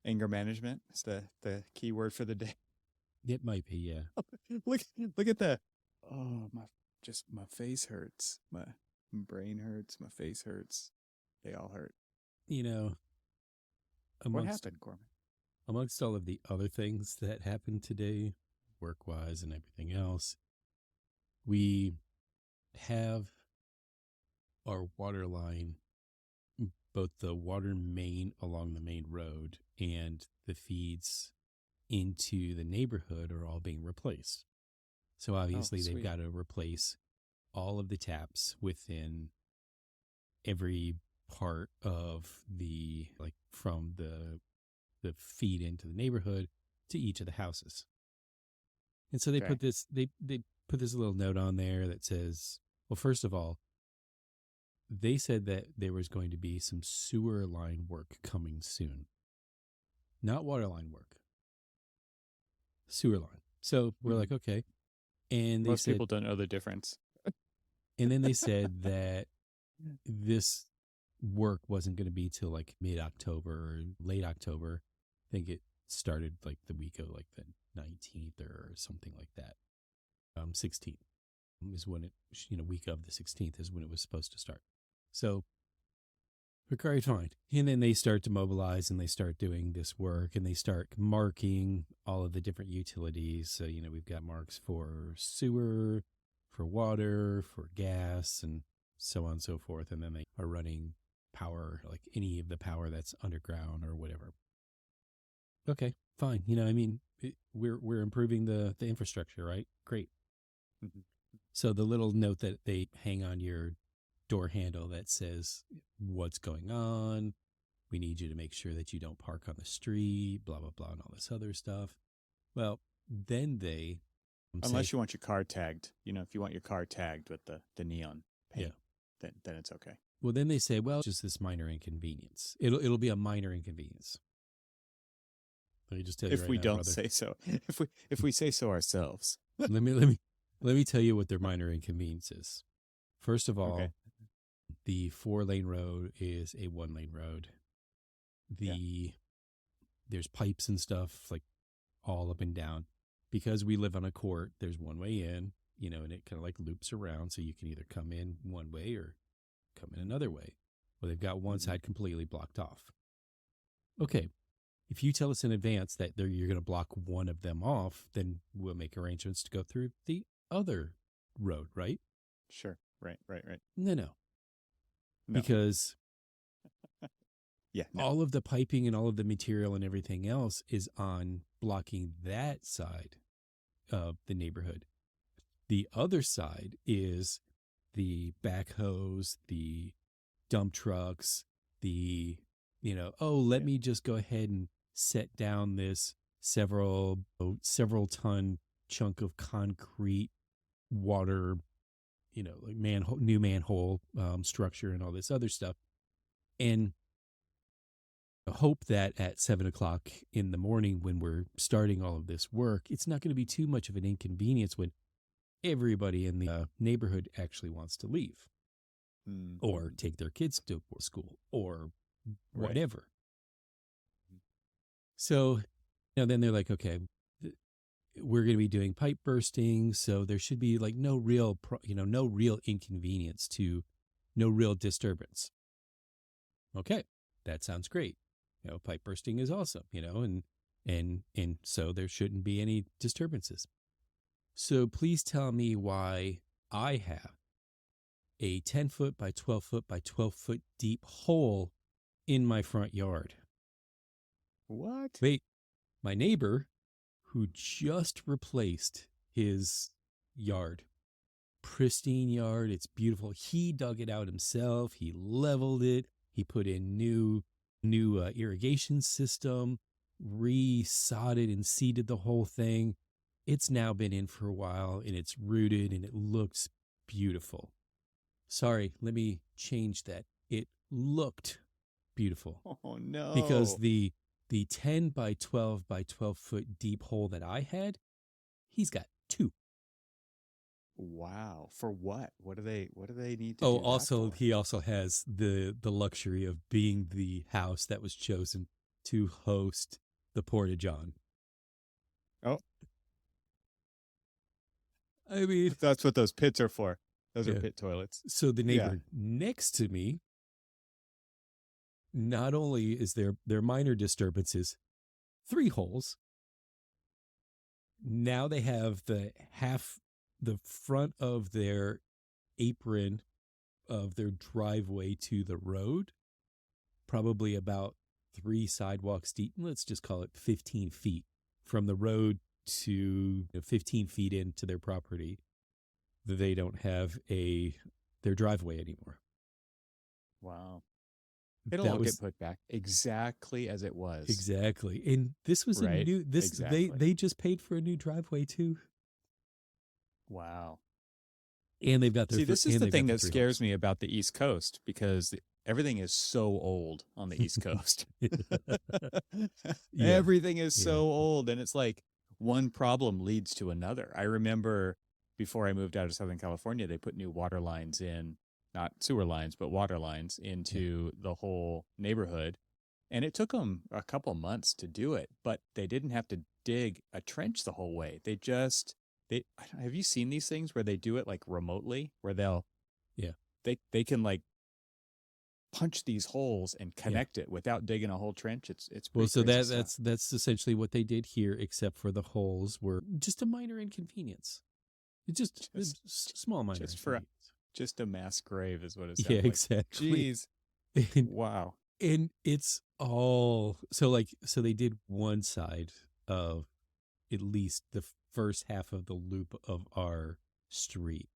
Anger management is the key word for the day. It might be, yeah. Look at the oh my face hurts. My brain hurts, my face hurts. They all hurt. You know, What amongst happened, Cormac? amongst all of the other things that happened today, work wise and everything else, we have our water line, both the water main along the main road and the feeds into the neighborhood are all being replaced. So obviously they've Sweet. got to replace all of the taps within every part of the, like, from the feed into the neighborhood to each of the houses. And so they Okay. put this they put this little note on there that says, well, first of all, they said that there was going to be some sewer line work coming soon. Not water line work. Sewer line. So we're like, okay. And they Most said, people don't know the difference. and then they said that this work wasn't going to be till like mid-October or late October. I think it started like the week of like the 19th or something like that. 16th is when it, week of the 16th is when it was supposed to start. So, okay, fine. And then they start to mobilize and they start doing this work and they start marking all of the different utilities. So, we've got marks for sewer, for water, for gas, and so on and so forth. And then they are running power, like any of the power that's underground or whatever. Okay, fine. We're improving the infrastructure, right? Great. Mhm. So the little note that they hang on your door handle that says what's going on. We need you to make sure that you don't park on the street, blah, blah, blah, and all this other stuff. Well, then they Unless you want your car tagged. If you want your car tagged with the neon yeah. paint, then it's okay. Well, then they say, well, it's just this minor inconvenience. It'll be a minor inconvenience. Let me just tell you If right we now, don't brother. say so. If we say so ourselves. let me tell you what their minor inconvenience is. First of all, Okay. the 4-lane road is a 1-lane road. There's pipes and stuff like all up and down. Because we live on a court, there's one way in, and it kind of like loops around. So you can either come in one way or come in another way. Well, they've got one side completely blocked off. Okay. If you tell us in advance that you're going to block one of them off, then we'll make arrangements to go through the other road, right? Sure. Right. No. No. Because Yeah. No. all of the piping and all of the material and everything else is on blocking that side of the neighborhood. The other side is the backhoes, the dump trucks, let me just go ahead and set down this several ton chunk of concrete water, like new manhole structure and all this other stuff. And hope that at 7:00 in the morning when we're starting all of this work, it's not going to be too much of an inconvenience when everybody in the neighborhood actually wants to leave or take their kids to school or whatever. Right. So, then they're like, okay, we're going to be doing pipe bursting. So there should be like no real inconvenience no real disturbance. Okay. That sounds great. Pipe bursting is awesome, and so there shouldn't be any disturbances. So please tell me why I have a 10-foot by 12-foot by 12-foot deep hole in my front yard. What? Wait, my neighbor who just replaced his yard, pristine yard, it's beautiful. He dug it out himself. He leveled it. He put in new irrigation system, re-sodded and seeded the whole thing. It's now been in for a while and it's rooted and it looks beautiful. Sorry, let me change that. It looked beautiful. Oh no. Because the 10 by 12 by 12 foot deep hole that I had, he's got 2. Wow. For what? What do they need to Oh, do also that for? he also has the luxury of being the house that was chosen to host the Porta John. Oh, I mean, that's what those pits are for. Those are yeah. pit toilets. So the Yeah. neighbor next to me, not only is there minor disturbances, 3 holes. Now they have the front of their apron of their driveway to the road, probably about 3 sidewalks deep. Let's just call it 15 feet from the road to 15 feet into their property. They don't have their driveway anymore. Wow. It'll That all was get put back exactly as it was. exactly, and this was Right? a new. This Exactly. they just paid for a new driveway too, Wow. and they've got their. See, this is the thing that 3 scares holes. me about the East Coast, because everything is so old on the East Coast. Yeah. Everything is Yeah. so old, and it's like one problem leads to another. I remember before I moved out of Southern California, they put new water lines in, not sewer lines, but water lines into the whole neighborhood. And it took them a couple months to do it, but they didn't have to dig a trench the whole way. They have you seen these things where they do it like remotely, where they can like punch these holes and connect it without digging a whole trench. It's Well, pretty so crazy stuff. that's essentially what they did here, except for the holes were just a minor inconvenience. It's just a small minor just for a- inconvenience. just a mass grave is what it sounds Yeah, like. exactly. Jeez. And, Wow. and it's all so they did one side of at least the first half of the loop of our street,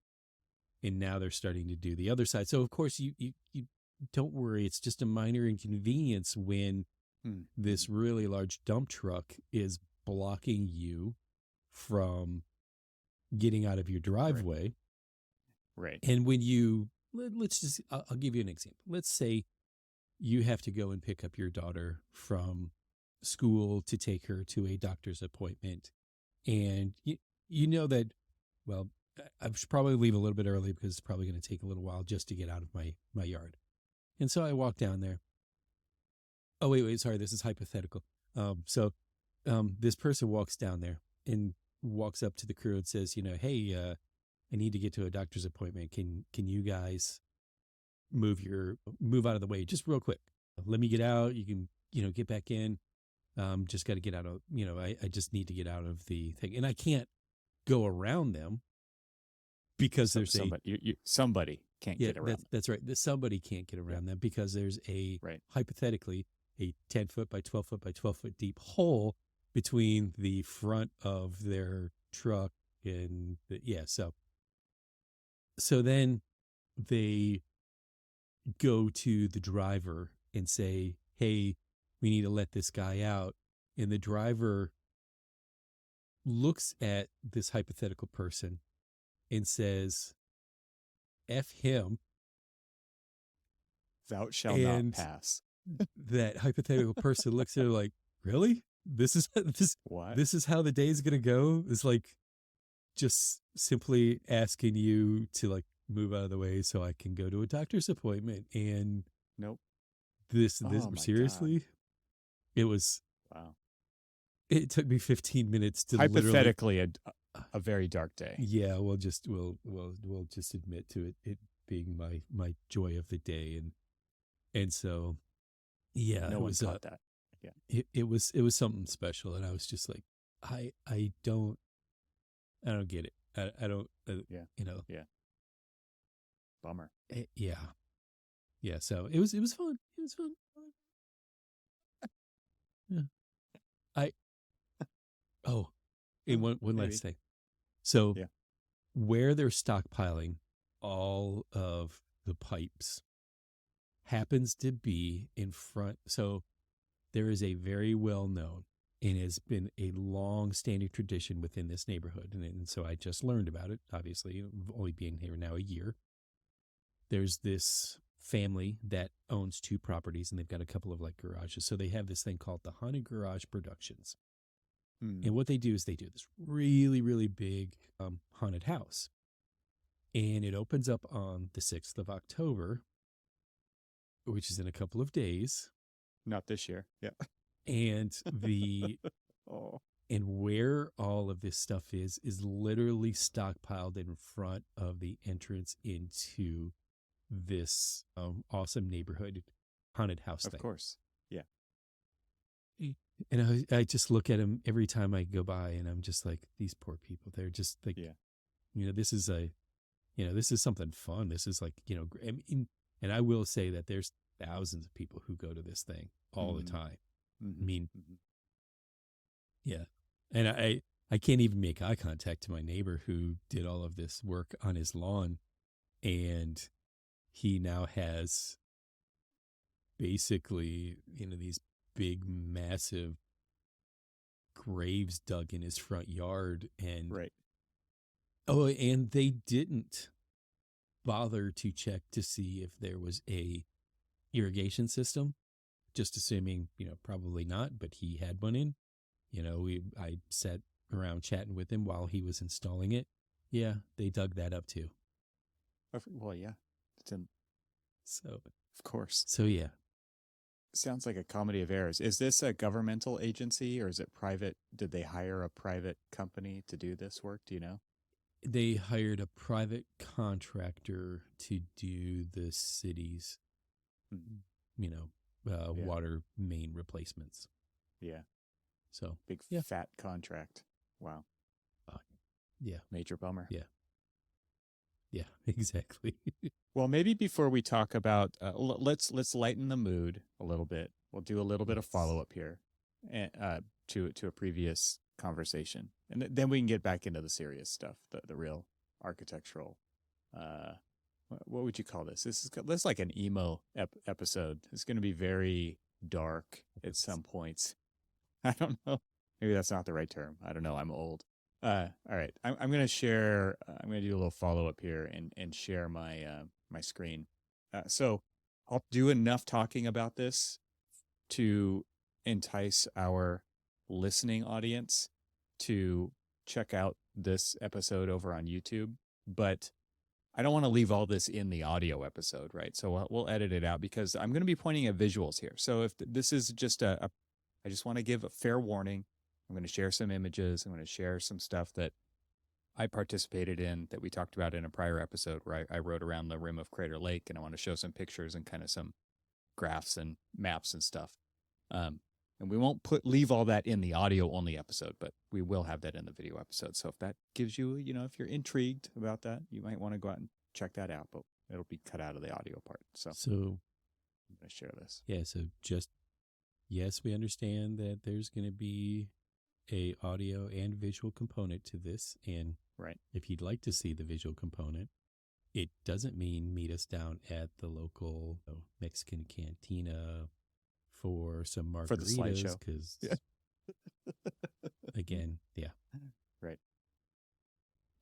and now they're starting to do the other side. So of course you don't worry, it's just a minor inconvenience when this really large dump truck is blocking you from getting out of your driveway. Right. And when let's just, I'll give you an example. Let's say you have to go and pick up your daughter from school to take her to a doctor's appointment. And you know that, well, I should probably leave a little bit early because it's probably going to take a little while just to get out of my yard. And so I walk down there. Oh, wait, sorry, this is hypothetical. This person walks down there and walks up to the crew and says, hey, I need to get to a doctor's appointment. Can you guys move out of the way just real quick? Let me get out. You can, get back in. Just got to get out of, I just need to get out of the thing. And I can't go around them because there's somebody can't get around. That's right. Somebody can't get around them because there's hypothetically a 10 foot by 12 foot by 12 foot deep hole between the front of their truck and so then they go to the driver and say, hey, we need to let this guy out. And the driver looks at this hypothetical person and says, F him. Thou shalt not pass. That hypothetical person looks at her like, really? This is how the day is going to go? It's like just simply asking you to like move out of the way so I can go to a doctor's appointment. And nope. This seriously? God. It was wow. It took me 15 minutes to hypothetically a very dark day. Yeah, we'll just admit to it being my joy of the day, and so yeah, no one caught that. Yeah, it was something special, and I was just like, I don't get it. I don't. Yeah. Yeah. Bummer. Yeah. So it was fun. It was fun. Yeah. And one last thing. So where they're stockpiling all of the pipes happens to be in front. So there is a very well known and has been a long standing tradition within this neighborhood. And so I just learned about it, obviously, only being here now a year. There's this family that owns 2 properties and they've got a couple of like garages. So they have this thing called the Haunted Garage Productions. And what they do is they do this really, really big haunted house. And it opens up on the 6th of October, which is in a couple of days. Not this year. Yeah. And the Oh, and where all of this stuff is literally stockpiled in front of the entrance into this awesome neighborhood haunted house of thing. course. Yeah. And I just look at them every time I go by, and I'm just like, these poor people. They're just like, Yeah. this is this is something fun. This is like, I mean, and I will say that there's thousands of people who go to this thing all the time. I mean, yeah. And I can't even make eye contact to my neighbor who did all of this work on his lawn. And he now has basically, these big, massive graves dug in his front yard. And, Right. oh, and they didn't bother to check to see if there was a irrigation system, just assuming, probably not, but he had one in. I sat around chatting with him while he was installing it. Yeah, they dug that up too. Well, yeah. So, Of course. so yeah. Sounds like a comedy of errors. Is this a governmental agency or is it private? Did they hire a private company to do this work? Do you know? They hired a private contractor to do the city's, water main replacements. Yeah. So Big yeah. fat contract. Wow. Yeah. Major bummer. Yeah. Yeah, exactly. Well, maybe before we talk about, let's lighten the mood a little bit. We'll do a little bit of follow up here, to a previous conversation, and then we can get back into the serious stuff, the real architectural. What would you call this? This is like an emo episode. It's going to be very dark at some points. I don't know. Maybe that's not the right term. I don't know. I'm old. All right. I'm going to share. I'm going to do a little follow up here and share my my screen. So I'll do enough talking about this to entice our listening audience to check out this episode over on YouTube. But I don't want to leave all this in the audio episode, right? So we'll edit it out because I'm going to be pointing at visuals here. So if this is just I just want to give a fair warning. I'm going to share some images. I'm going to share some stuff that I participated in that we talked about in a prior episode where I rode around the rim of Crater Lake, and I want to show some pictures and kind of some graphs and maps and stuff. And we won't leave all that in the audio only episode, but we will have that in the video episode. So if that gives you, if you're intrigued about that, you might want to go out and check that out, but it'll be cut out of the audio part. So I'm going to share this. Yeah. So yes, we understand that there's going to be a audio and visual component to this, and right, if you'd like to see the visual component, it doesn't mean meet us down at the local Mexican cantina for some margaritas, for the slideshow, because again, yeah, right.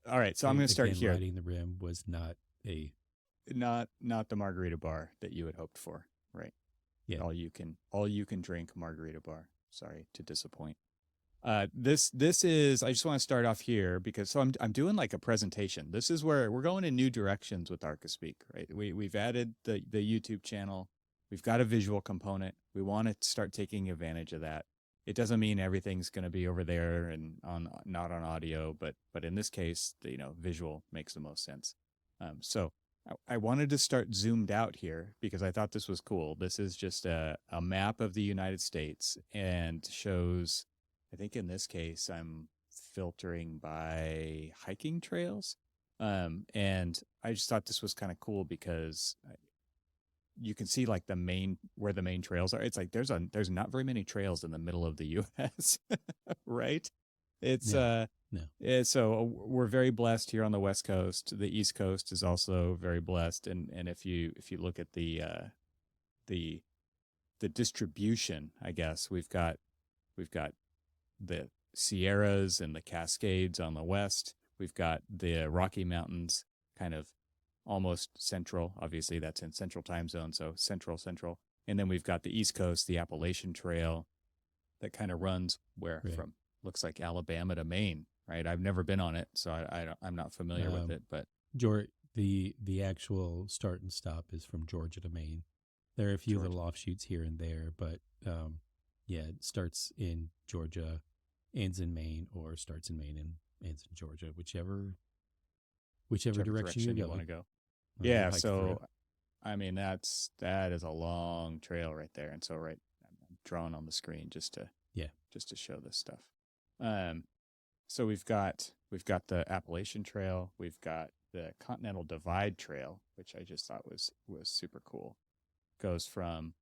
All right, so I'm going to start here. Riding the Rim was not the margarita bar that you had hoped for, right? Yeah, all you can drink margarita bar. Sorry to disappoint. This is, I just want to start off here because I'm doing like a presentation. This is where we're going in new directions with ArcaSpeak, right? We've added the YouTube channel. We've got a visual component. We want to start taking advantage of that. It doesn't mean everything's going to be over there and not on audio, but in this case, visual makes the most sense. So I wanted to start zoomed out here because I thought this was cool. This is just a map of the United States and shows, I think in this case, I'm filtering by hiking trails. And I just thought this was kind of cool because you can see like where the main trails are. It's like there's not very many trails in the middle of the U.S., right? It's no. So we're very blessed here on the West Coast. The East Coast is also very blessed, and if you look at the distribution, I guess we've got the Sierras and the Cascades on the west. We've got the Rocky Mountains kind of almost central. Obviously, that's in central time zone, so central. And then we've got the East Coast, the Appalachian Trail that kind of runs from looks like Alabama to Maine, right? I've never been on it, so I'm not familiar with it. But the actual start and stop is from Georgia to Maine. There are a few little offshoots here and there, but Yeah, it starts in Georgia, ends in Maine, or starts in Maine and ends in Georgia, whichever direction you're you want going. to go. You Yeah. hike through. So, I mean, that is a long trail right there. And so, I'm drawing on the screen Yeah, just to show this stuff. Um, so we've got the Appalachian Trail, we've got the Continental Divide Trail, which I just thought was super cool. Goes from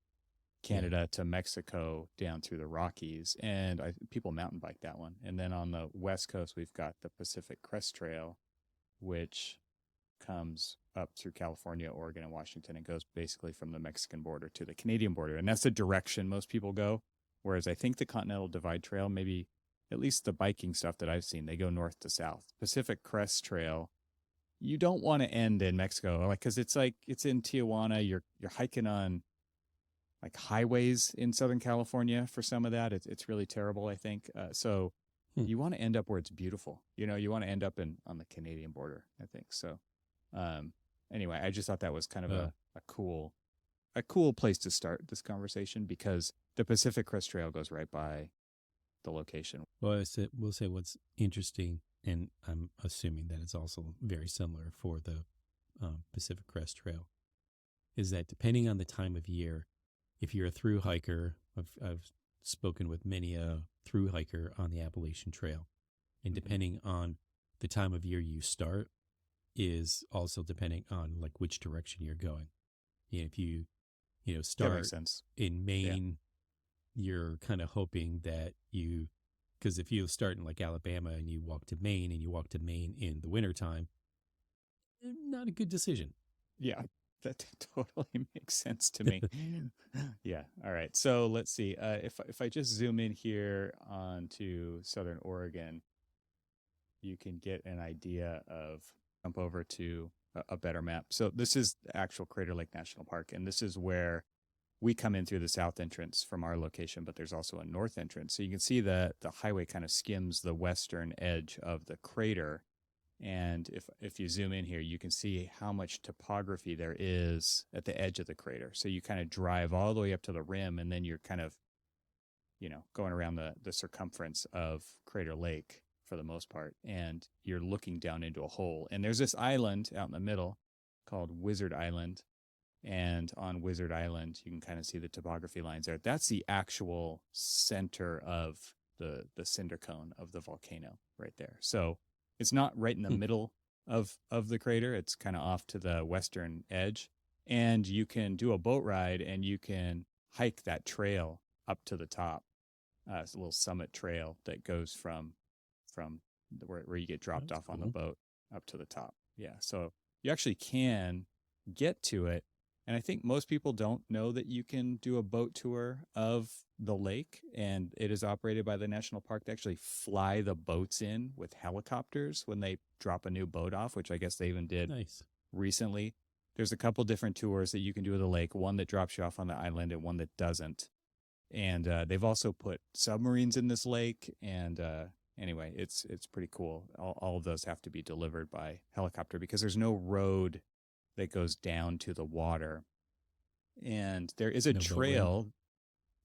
yeah, Canada to Mexico down through the Rockies, and people mountain bike that one. And then on the west coast, we've got the Pacific Crest Trail, which comes up through California, Oregon, and Washington, and goes basically from the Mexican border to the Canadian border. And that's the direction most people go. Whereas I think the Continental Divide Trail, maybe at least the biking stuff that I've seen, they go north to south. Pacific Crest Trail, you don't want to end in Mexico, because it's in Tijuana. You're hiking on like highways in Southern California for some of that. It's really terrible, I think. So Hmm. you want to end up where it's beautiful. You want to end up on the Canadian border, I think. So anyway, I just thought that was kind of a cool place to start this conversation, because the Pacific Crest Trail goes right by the location. Well, we'll say what's interesting, and I'm assuming that it's also very similar for the Pacific Crest Trail, is that depending on the time of year, if you're a through hiker, I've spoken with many a through hiker on the Appalachian Trail, and depending on the time of year you start is also depending on like which direction you're going. If you That start makes sense. in Maine, you're kind of hoping that because if you start in like Alabama and you walk to Maine in the wintertime, not a good decision. Yeah, that totally makes sense to me. Yeah. All right. So let's see. If I just zoom in here onto Southern Oregon, you can get an idea of jump over to a better map. So this is the actual Crater Lake National Park, and this is where we come in through the south entrance from our location, but there's also a north entrance. So you can see the highway kind of skims the western edge of the crater. And if you zoom in here, you can see how much topography there is at the edge of the crater. So you kind of drive all the way up to the rim, and then you're kind of, going around the circumference of Crater Lake for the most part, and you're looking down into a hole. And there's this island out in the middle called Wizard Island. And on Wizard Island, you can kind of see the topography lines there. That's the actual center of the cinder cone of the volcano right there. So it's not right in the middle of the crater. It's kind of off to the western edge. And you can do a boat ride, and you can hike that trail up to the top. It's a little summit trail that goes from where you get dropped off on the boat up to the top. Yeah. So you actually can get to it. And I think most people don't know that you can do a boat tour of the lake, and it is operated by the national park to actually fly the boats in with helicopters when they drop a new boat off, which I guess they even did recently. There's a couple different tours that you can do of the lake, one that drops you off on the island and one that doesn't. And they've also put submarines in this lake. And anyway, it's pretty cool. All of those have to be delivered by helicopter because there's no road that goes down to the water. And there is a trail.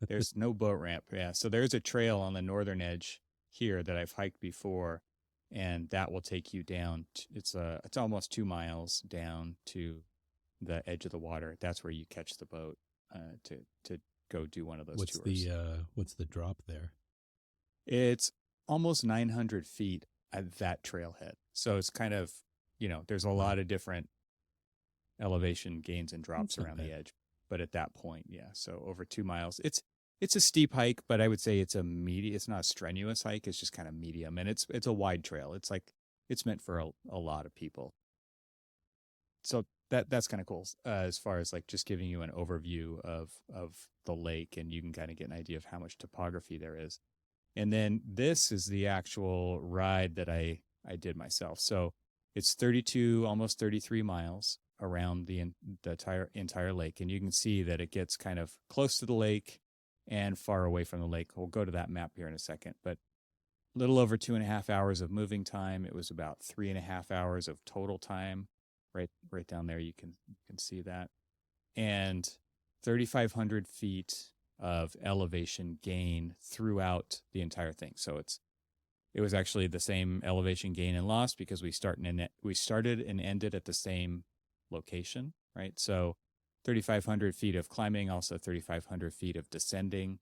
There's no boat ramp. Yeah. So there's a trail on the northern edge here that I've hiked before, and that will take you down. It's almost 2 miles down to the edge of the water. That's where you catch the boat to go do one of those tours. What's the drop there? It's almost 900 feet at that trailhead. So it's kind of, there's a lot of different elevation gains and drops around the edge. But at that point, yeah. So over 2 miles, it's a steep hike, but I would say it's it's not a strenuous hike. It's just kind of medium, and it's a wide trail. It's meant for a lot of people. So that's kind of cool as far as like just giving you an overview of the lake, and you can kind of get an idea of how much topography there is. And then this is the actual ride that I did myself. So it's 32, almost 33 miles around the entire lake. And you can see that it gets kind of close to the lake and far away from the lake. We'll go to that map here in a second, but a little over 2.5 hours of moving time. It was about 3.5 hours of total time. Right down there, you can see that. And 3,500 feet of elevation gain throughout the entire thing. So it was actually the same elevation gain and loss because we started and ended at the same location, right? So 3,500 feet of climbing, also 3,500 feet of descending.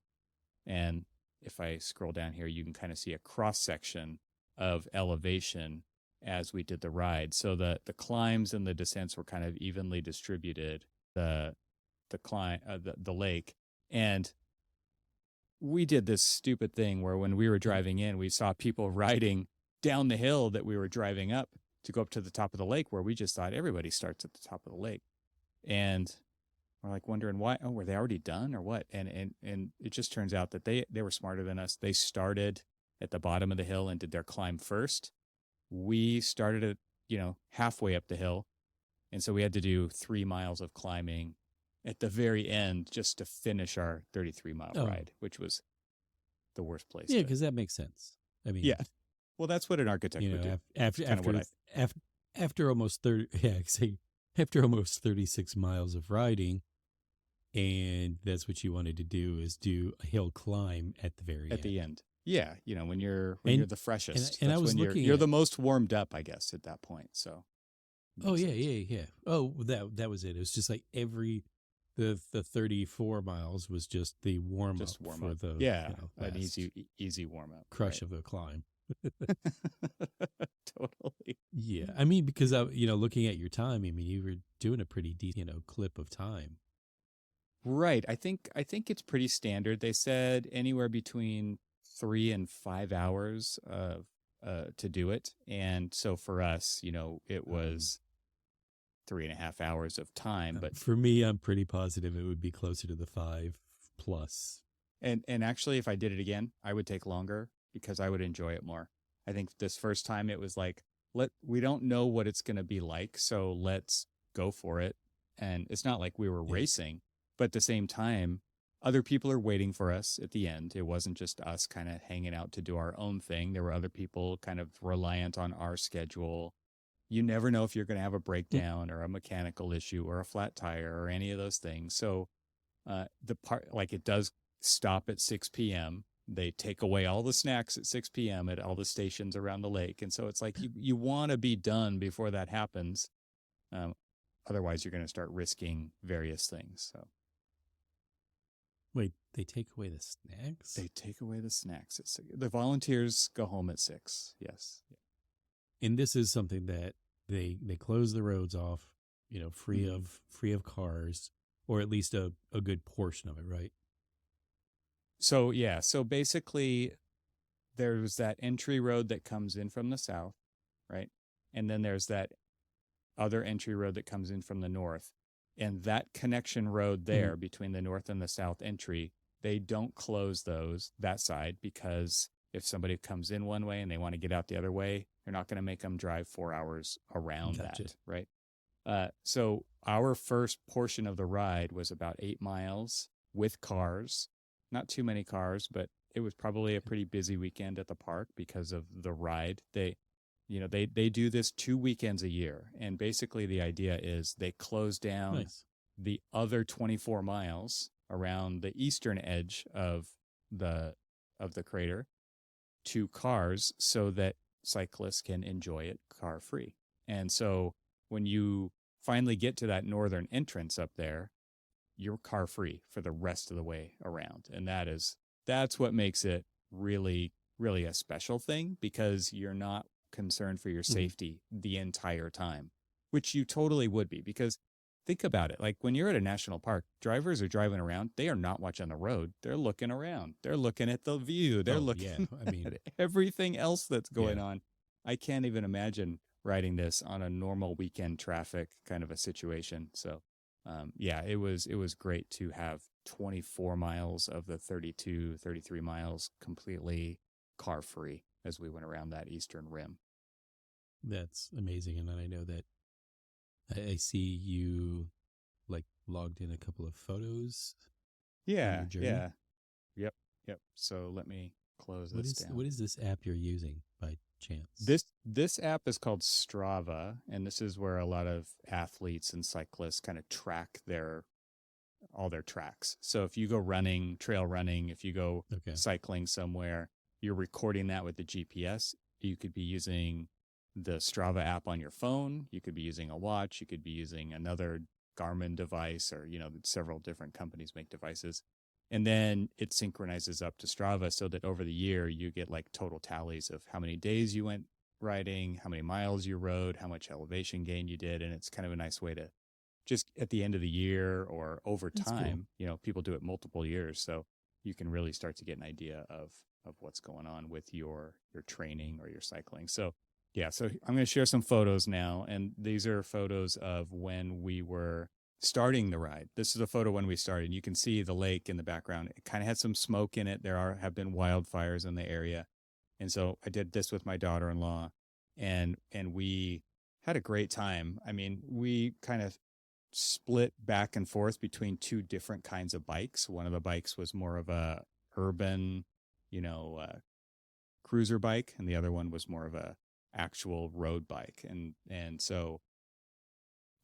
And if I scroll down here, you can kind of see a cross section of elevation as we did the ride. So the climbs and the descents were kind of evenly distributed. The lake, and we did this stupid thing where when we were driving in, we saw people riding down the hill that we were driving up to go up to the top of the lake, where we just thought everybody starts at the top of the lake, and we're like wondering why. Oh, were they already done or what? And it just turns out that they were smarter than us. They started at the bottom of the hill and did their climb first. We started at halfway up the hill, and so we had to do 3 miles of climbing at the very end just to finish our 33-mile ride, which was the worst place. Yeah, because that makes sense. I mean, yeah. Well, that's what an architect would do. After almost 36 miles of riding, and that's what you wanted to do, is do a hill climb at the very at the end. Yeah, when you're the freshest, and I was when you're the most warmed up, I guess, at that point. So. Yeah. Oh, that was it. It was just like the 34 miles was just the warm up for the an easy warm up crush of a climb. Totally. Yeah, I mean, because looking at your time, I mean, you were doing a pretty decent clip of time. Right. I think it's pretty standard. They said anywhere between 3 and 5 hours to do it, and so for us, it was 3.5 hours of time. But for me, I'm pretty positive it would be closer to the 5+. And actually, if I did it again, I would take longer because I would enjoy it more. I think this first time it was like, we don't know what it's going to be like, so let's go for it. And it's not like we were racing, but at the same time, other people are waiting for us at the end. It wasn't just us kind of hanging out to do our own thing. There were other people kind of reliant on our schedule. You never know if you're going to have a breakdown or a mechanical issue or a flat tire or any of those things. So it does stop at 6 p.m. They take away all the snacks at 6 p.m. at all the stations around the lake. And so it's like you want to be done before that happens. Otherwise, you're going to start risking various things. So. Wait, they take away the snacks? They take away the snacks at 6. The volunteers go home at 6. Yes. And this is something that they close the roads off, free of cars, or at least a good portion of it, right? So basically there's that entry road that comes in from the south, right? And then there's that other entry road that comes in from the north. And that connection road there between the north and the south entry, they don't close that side, because if somebody comes in one way and they want to get out the other way, they're not going to make them drive 4 hours around that, right? So our first portion of the ride was about 8 miles with cars, not too many cars, but it was probably a pretty busy weekend at the park because of the ride. They do this 2 weekends a year. And basically the idea is they close down the other 24 miles around the eastern edge of the crater to cars so that cyclists can enjoy it car free. And so when you finally get to that northern entrance up there, you're car free for the rest of the way around. And that's what makes it really, really a special thing, because you're not concerned for your safety the entire time, which you totally would be. Because think about it, like when you're at a national park, drivers are driving around, they are not watching the road, they're looking around, they're looking at the view, they're looking at everything else that's going on. I can't even imagine riding this on a normal weekend traffic kind of a situation. So it was great to have 24 miles of the 33 miles completely car free as we went around that eastern rim. That's amazing. And I know that I see you logged in a couple of photos. Yeah. Yep. So let me close this down. What is this app you're using by chance? This app is called Strava, and this is where a lot of athletes and cyclists kind of track their all their tracks. So if you go running, trail running, if you go Okay. cycling somewhere, you're recording that with the GPS. You could be using the Strava app on your phone. You could be using a watch. You could be using another Garmin device, or, several different companies make devices. And then it synchronizes up to Strava so that over the year you get like total tallies of how many days you went riding, how many miles you rode, how much elevation gain you did. And it's kind of a nice way to just at the end of the year or over That's time, people do it multiple years. So you can really start to get an idea of what's going on with your training or your cycling. So yeah, so I'm going to share some photos now. And these are photos of when we were starting the ride. This is a photo when we started. You can see the lake in the background. It kind of had some smoke in it. Have been wildfires in the area. And so I did this with my daughter-in-law, and we had a great time. I mean, we kind of split back and forth between two different kinds of bikes. One of the bikes was more of a urban, cruiser bike, and the other one was more of a actual road bike. And so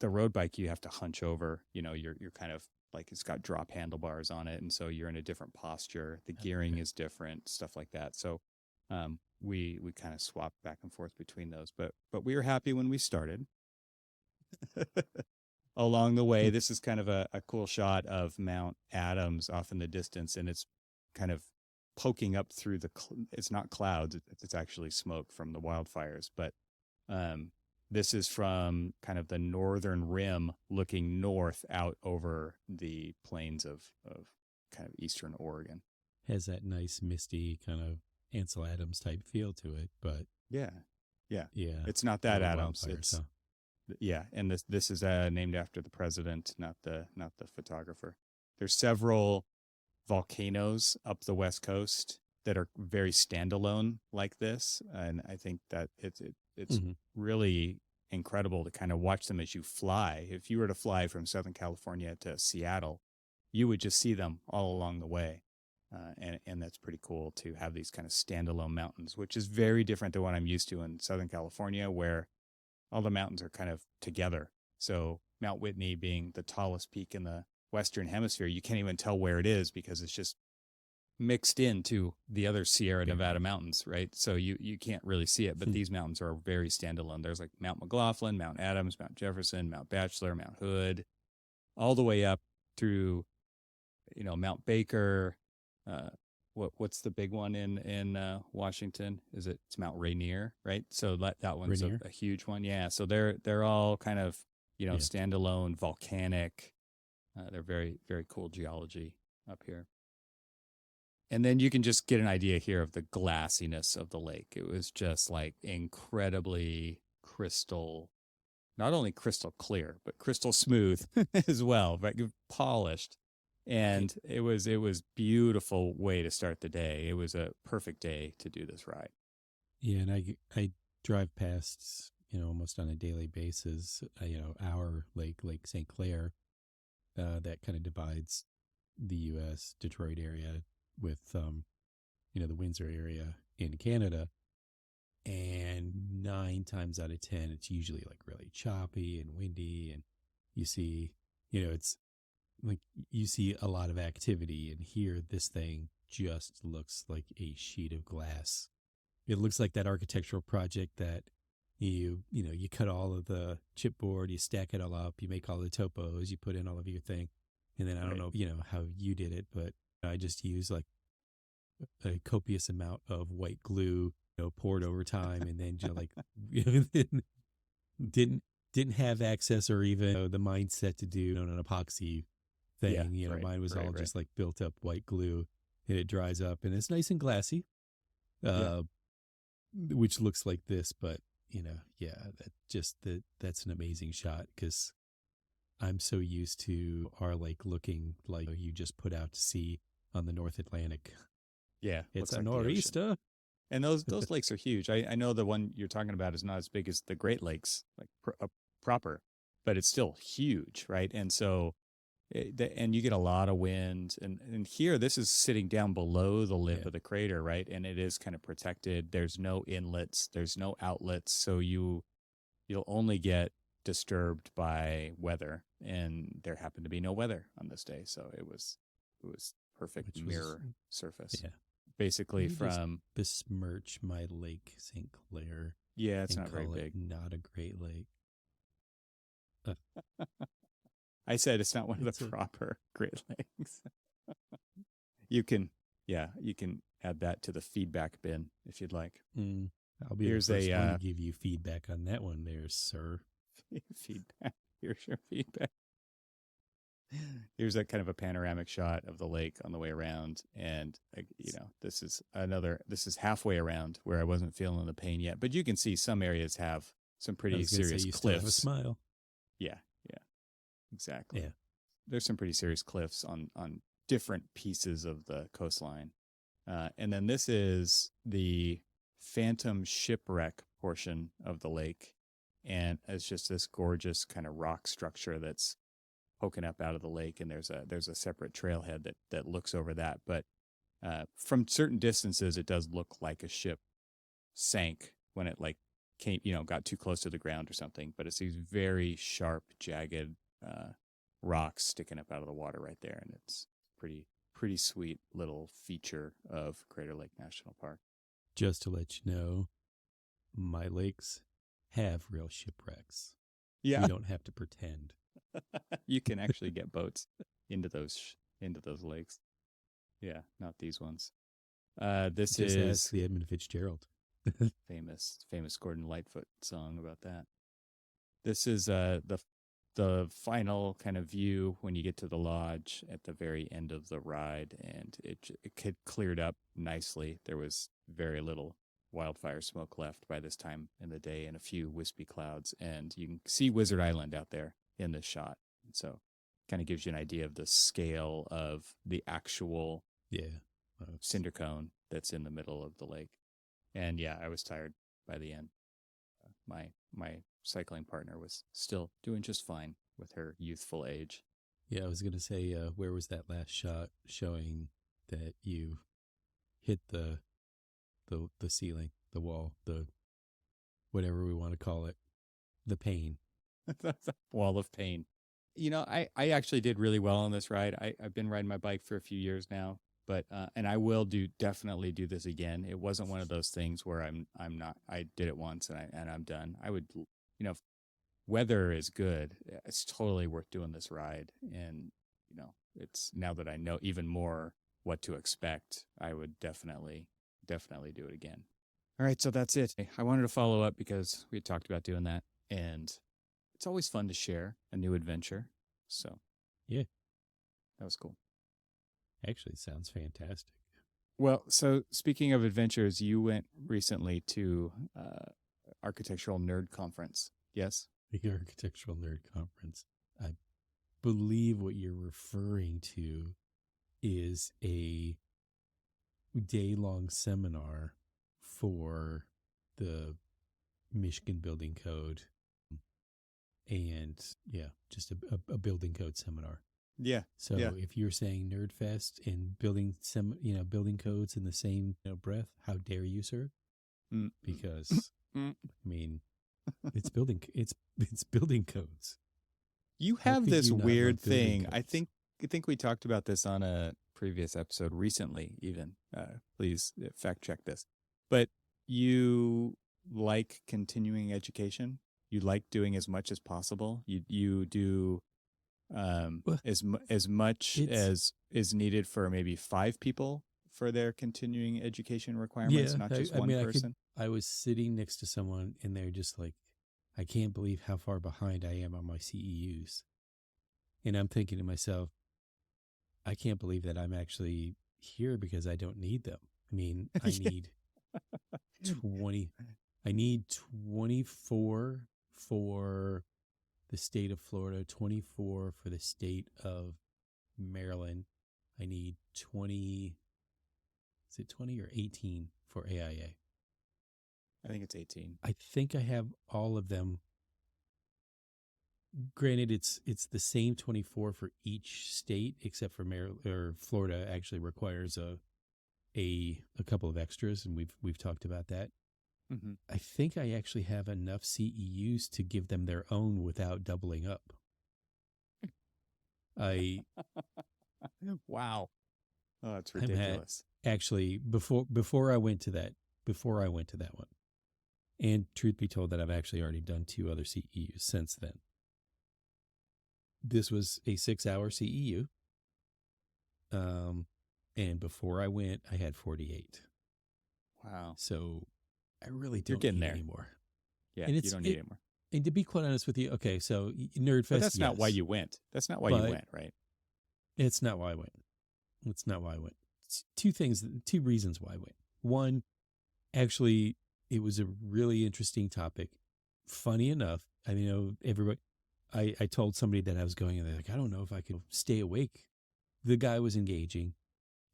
the road bike, you have to hunch over, you're kind of like, it's got drop handlebars on it. And so you're in a different posture. The gearing is different, stuff like that. So we kind of swapped back and forth between those, but we were happy when we started. Along the way, this is kind of a cool shot of Mount Adams off in the distance, and it's kind of poking up through it's not clouds, it's actually smoke from the wildfires. But this is from kind of the northern rim looking north out over the plains of kind of eastern Oregon. Has that nice misty kind of Ansel Adams type feel to it, but yeah. It's not that Little Adams. wildfires, It's so. yeah, and this is named after the president, not the photographer. There's several volcanoes up the West Coast that are very standalone like this, and I think that it's really incredible to kind of watch them as you fly. If you were to fly from Southern California to Seattle, you would just see them all along the way. And that's pretty cool to have these kind of standalone mountains, which is very different than what I'm used to in Southern California, where all the mountains are kind of together. So Mount Whitney being the tallest peak in the Western Hemisphere, you can't even tell where it is because it's just mixed into the other Sierra Nevada mountains, right? So you can't really see it, but these mountains are very standalone. There's like Mount McLaughlin, Mount Adams, Mount Jefferson, Mount Bachelor, Mount Hood, all the way up through, Mount Baker. What's the big one in Washington? It's Mount Rainier, right? So that one's a huge one. Yeah. So they're all kind of, standalone, volcanic. They're very, very cool geology up here. And then you can just get an idea here of the glassiness of the lake. It was just like incredibly not only crystal clear, but crystal smooth as well, right? Polished. And it was beautiful way to start the day. It was a perfect day to do this ride. Yeah, and I drive past, almost on a daily basis, our Lake St. Clair, that kind of divides the U.S. Detroit area with, the Windsor area in Canada. And 9 times out of 10, it's usually like really choppy and windy. And you see, it's like you see a lot of activity. And here, this thing just looks like a sheet of glass. It looks like that architectural project that you cut all of the chipboard, you stack it all up, you make all the topos, you put in all of your thing. And then I don't know, how you did it, but I just used like a copious amount of white glue, poured over time, and then didn't have access or even the mindset to do an epoxy thing. Mine was all just like built up white glue, and it dries up, and it's nice and glassy, which looks like this. But that's an amazing shot because I'm so used to our lake looking like you just put out to sea on the North Atlantic. Yeah, it's a nor'easter. And those lakes are huge. I know the one you're talking about is not as big as the Great Lakes, like proper, but it's still huge, right? And so, and you get a lot of wind. And here, this is sitting down below the lip of the crater, right? And it is kind of protected. There's no inlets. There's no outlets. So you'll only get disturbed by weather, and there happened to be no weather on this day, so it was perfect Which was, mirror surface. yeah. Basically You just from besmirch my Lake St. Clair it's and not very call big. it not a Great Lake. I said it's not one of It's the a- proper Great Lakes. You can add that to the feedback bin if you'd like. I'll be Here's the first one a to give you feedback on that one there, sir. feedback. Here's your feedback. Here's a kind of a panoramic shot of the lake on the way around, and this is halfway around where I wasn't feeling the pain yet, but you can see some areas have some I pretty was gonna say serious you still have a cliffs. smile. Yeah, exactly. Yeah. There's some pretty serious cliffs on different pieces of the coastline, and then this is the Phantom Shipwreck portion of the lake, and it's just this gorgeous kind of rock structure that's poking up out of the lake, and there's a separate trailhead that looks over that. But from certain distances, it does look like a ship sank when it like came, got too close to the ground or something. But it's these very sharp, jagged rocks sticking up out of the water right there, and it's pretty sweet little feature of Crater Lake National Park. Just to let you know, my lakes have real shipwrecks. Yeah, We don't have to pretend. you can actually get boats into those lakes. Yeah, not these ones. This Just is ask the Edmund Fitzgerald. famous Gordon Lightfoot song about that. This is the final kind of view when you get to the lodge at the very end of the ride, and it had cleared up nicely. There was very little wildfire smoke left by this time in the day, and a few wispy clouds, and you can see Wizard Island out there in this shot. So kind of gives you an idea of the scale of the actual cinder cone that's in the middle of the lake. And yeah, I was tired by the end. My cycling partner was still doing just fine with her youthful age. Yeah, I was gonna say, where was that last shot showing that you hit the ceiling, the wall, the whatever we want to call it, the pain? Wall of pain. I actually did really well on this ride. I've been riding my bike for a few years now, but and I will definitely do this again. It wasn't one of those things where I'm not. I did it once and I'm done. I would, if weather is good, it's totally worth doing this ride. And it's now that I know even more what to expect, I would definitely do it again. All right, so that's it. I wanted to follow up because we had talked about doing that, and it's always fun to share a new adventure. So, yeah, that was cool. Actually, it sounds fantastic. Well, so speaking of adventures, you went recently to Architectural Nerd Conference. Yes? The Architectural Nerd Conference. I believe what you're referring to is a day-long seminar for the Michigan Building Code, and just a building code seminar. Yeah. So if you're saying Nerdfest and building codes in the same breath, how dare you, sir? Because I mean, it's building codes. You How have could this you not weird love building thing. I codes? think we talked about this on a previous episode recently. Even please fact check this. But you like continuing education. You like doing as much as possible. You do Well, as much as is needed for maybe 5 people for their continuing education requirements, not just one person. I was sitting next to someone and they're just like, I can't believe how far behind I am on my CEUs. And I'm thinking to myself, I can't believe that I'm actually here because I don't need them. I mean, I need 24 for the state of Florida, 24 for the state of Maryland. I need 20, is it 20 or 18 for AIA? I think it's 18. I think I have all of them. Granted, it's the same 24 for each state, except for Maryland or Florida actually requires a couple of extras, and we've talked about that. Hmm. I think I actually have enough CEUs to give them their own without doubling up. I Wow. Oh, that's I'm at ridiculous. actually before I went to that one. And truth be told, that I've actually already done 2 other CEUs since then. This was a 6-hour CEU. And before I went, I had 48. Wow. So I really You're don't getting need there. any more. Yeah, And you don't need any more. and to be quite honest with you, okay, so But Nerdfest, that's not why yes, you went. That's not why you but went, right? it's not why I went. It's not why I went. It's 2 reasons why I went. One, actually, it was a really interesting topic. Funny enough, I mean, everybody. I told somebody that I was going, and they're like, I don't know if I could stay awake. The guy was engaging.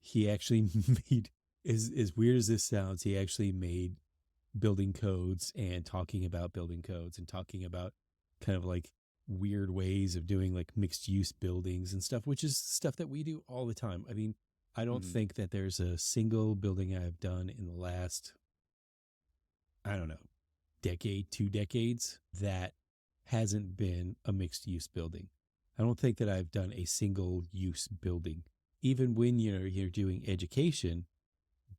He actually made, as weird as this sounds, he actually made building codes and talking about building codes and talking about kind of like weird ways of doing like mixed use buildings and stuff, which is stuff that we do all the time. I mean, I don't Hmm. think that there's a single building I've done in the last, I don't know, decade, 2 decades that hasn't been a mixed use building. I don't think that I've done a single use building. Even when you're doing education,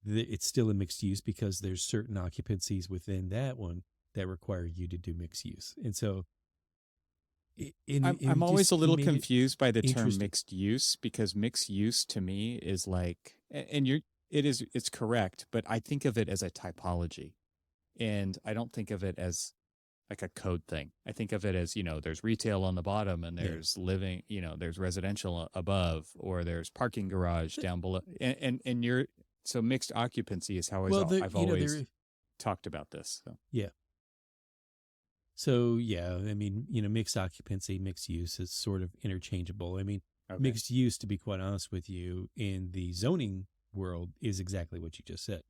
it's still a mixed use because there's certain occupancies within that one that require you to do mixed use. And so I'm always a he little made it confused by the term interesting. mixed use because mixed use to me is like, and it's correct, but I think of it as a typology, and I don't think of it as like a code thing. I think of it as, there's retail on the bottom and Yeah. there's living, there's residential above, or there's parking garage down below. And so mixed occupancy is how Well, I've always there, talked about this. So, yeah. So yeah, I mean, mixed occupancy, mixed use is sort of interchangeable. I mean, okay. mixed use, to be quite honest with you, in the zoning world is exactly what you just said.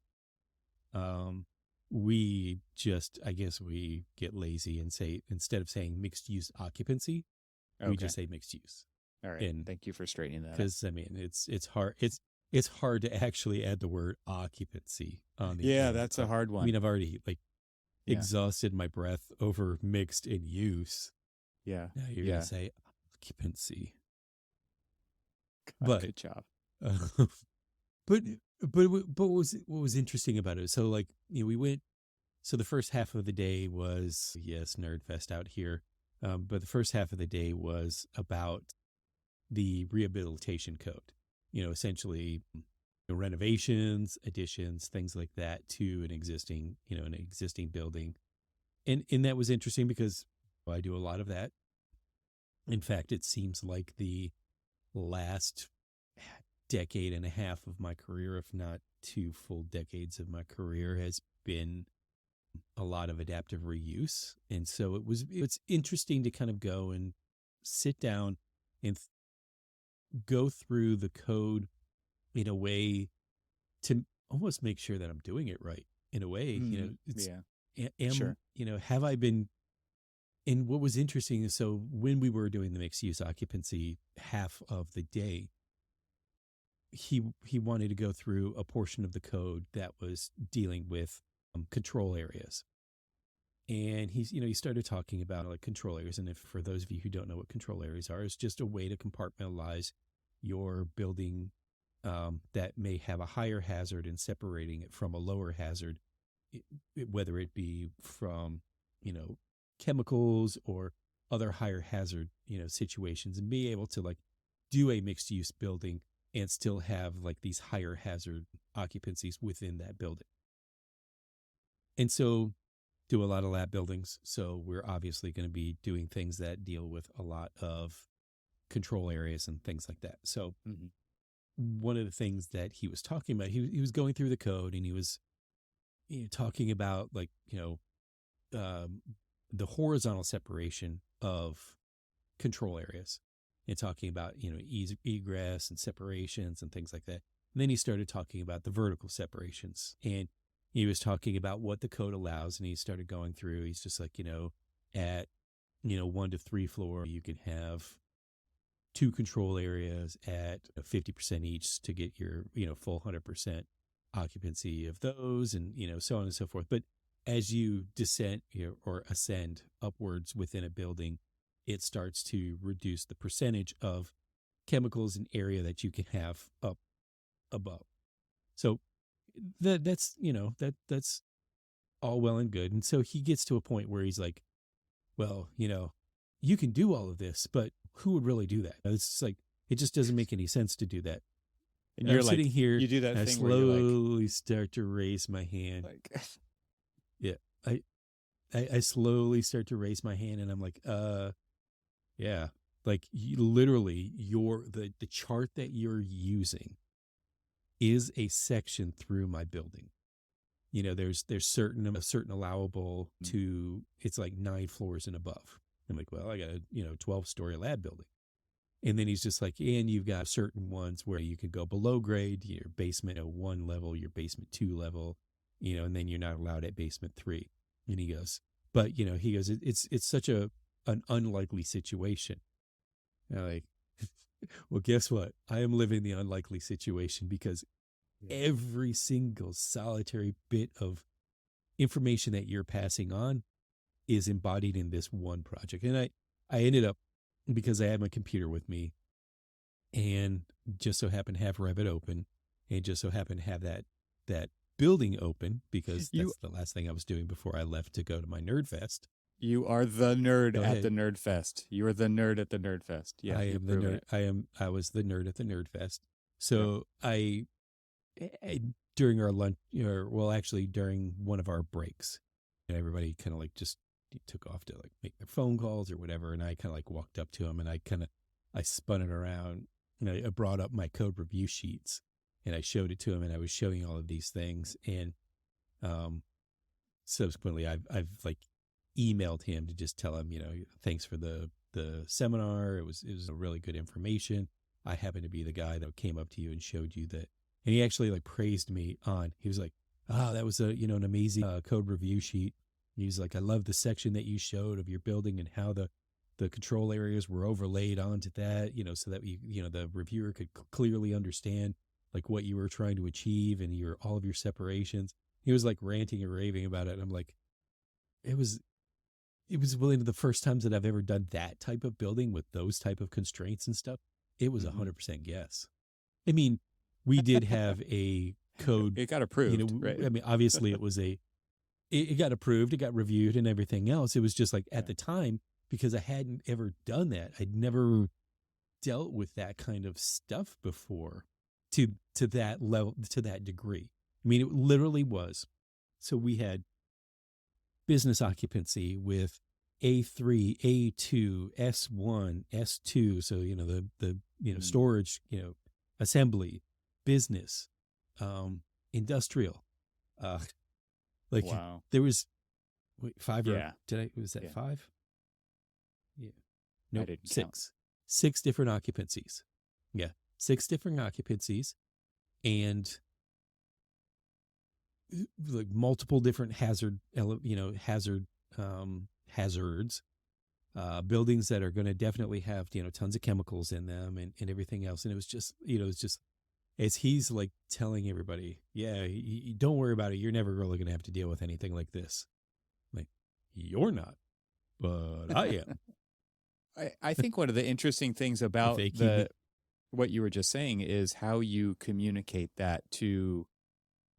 Um, I guess we get lazy and say, instead of saying mixed use occupancy, we Okay. just say mixed use. All right. And Thank you for straightening that up. because I mean, it's hard. It's hard to actually add the word occupancy on the Yeah, end. that's a hard I mean, one. I've already like Yeah. exhausted my breath over mixed in use. Yeah. Now you're Yeah. gonna say occupancy, God, but good job. uh, but what was interesting about it? So like we went. So the first half of the day was, yes, Nerdfest out here, but the first half of the day was about the rehabilitation code. Essentially renovations, additions, things like that to an existing building. And that was interesting because I do a lot of that. In fact, it seems like the last decade and a half of my career, if not 2 full decades of my career, has been a lot of adaptive reuse. And so it's interesting to kind of go and sit down and go through the code in a way to almost make sure that I'm doing it right. In a way, it's Yeah. am Sure. have I been. And what was interesting is, so when we were doing the mixed use occupancy half of the day, he wanted to go through a portion of the code that was dealing with control areas. And he started talking about like control areas. And if for those of you who don't know what control areas are, it's just a way to compartmentalize your building that may have a higher hazard and separating it from a lower hazard, whether it be from, chemicals or other higher hazard, situations, and be able to like do a mixed use building and still have like these higher hazard occupancies within that building. And so do a lot of lab buildings. So we're obviously going to be doing things that deal with a lot of control areas and things like that. So Mm-hmm. one of the things that he was talking about, he was going through the code and he was talking about like, the horizontal separation of control areas and talking about, egress and separations and things like that. And then he started talking about the vertical separations, and he was talking about what the code allows. And he started going through, he's just like, at, 1 to 3 floor, you can have 2 control areas at 50% each to get your, full 100% occupancy of those, and, so on and so forth. But as you descend or ascend upwards within a building, it starts to reduce the percentage of chemicals and area that you can have up above. So that's all well and good. And so he gets to a point where he's like, well, you can do all of this, but who would really do that? It's just like, it just doesn't make any sense to do that. And I'm you're like, sitting here, you do that and I thing where you're slowly start to raise my hand. like, Yeah. I slowly start to raise my hand, and I'm like, yeah. Like, literally, the chart that you're using is a section through my building. There's a certain allowable to, it's like 9 floors and above. I'm like, well, I got a 12-story lab building. And then he's just like, and you've got certain ones where you can go below grade, your basement at 1 level, your basement 2 level, and then you're not allowed at basement 3. And he goes, but it's such an unlikely situation. And I'm like, well, guess what? I am living the unlikely situation, because every single solitary bit of information that you're passing on is embodied in this one project. And I ended up, because I had my computer with me and just so happened to have Revit open, and just so happened to have that building open, because that's the last thing I was doing before I left to go to my Nerd Fest. You are the nerd at the Nerd Fest. You are the nerd at the Nerd Fest. Yeah, I am the nerd. I was the nerd at the Nerd Fest. So I during our lunch, actually during one of our breaks, everybody kind of like just took off to like make their phone calls or whatever, and I kind of like walked up to him, and I spun it around, and I brought up my code review sheets, and I showed it to him, and I was showing all of these things, and subsequently I've like emailed him to just tell him, thanks for the seminar. It was a really good information. I happen to be the guy that came up to you and showed you that. And he actually like praised me he was like, that was an amazing code review sheet. He's like, I love the section that you showed of your building and how the control areas were overlaid onto that, so that the reviewer could clearly understand like what you were trying to achieve and all of your separations. He was like ranting and raving about it. And I'm like, it was one of the first times that I've ever done that type of building with those type of constraints and stuff. It was 100% guess. I mean, we did have a code. It got approved, right? I mean, obviously it got approved, it got reviewed and everything else. It was just like at the time, because I hadn't ever done that. I'd never dealt with that kind of stuff before to that level, to that degree. I mean, it literally was. So we had business occupancy with A3, A2, S1, S2. So, the storage, assembly, business, industrial. Like wow. There was 5 yeah. Was that 5? Yeah. No, nope, 6. 6 different occupancies. Yeah. 6 different occupancies, and like multiple different hazards, buildings that are going to definitely have, tons of chemicals in them and everything else. And it was just, as he's like telling everybody, don't worry about it. You're never really going to have to deal with anything like this. Like, you're not, but I am. I think one of the interesting things about what you were just saying is how you communicate that to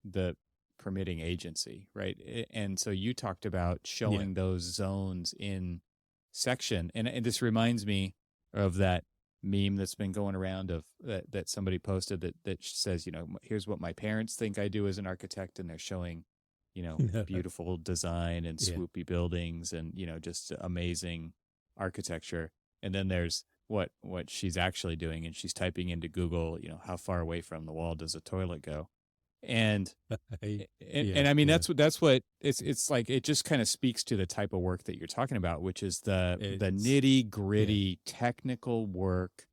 the permitting agency, right? And so you talked about showing those zones in section, and this reminds me of that meme that's been going around of that somebody posted that says, here's what my parents think I do as an architect, and they're showing, beautiful design and swoopy buildings and just amazing architecture, and then there's what she's actually doing, and she's typing into Google, how far away from the wall does a toilet go, and I mean that's what it's like. It just kind of speaks to the type of work that you're talking about, which is the nitty gritty technical work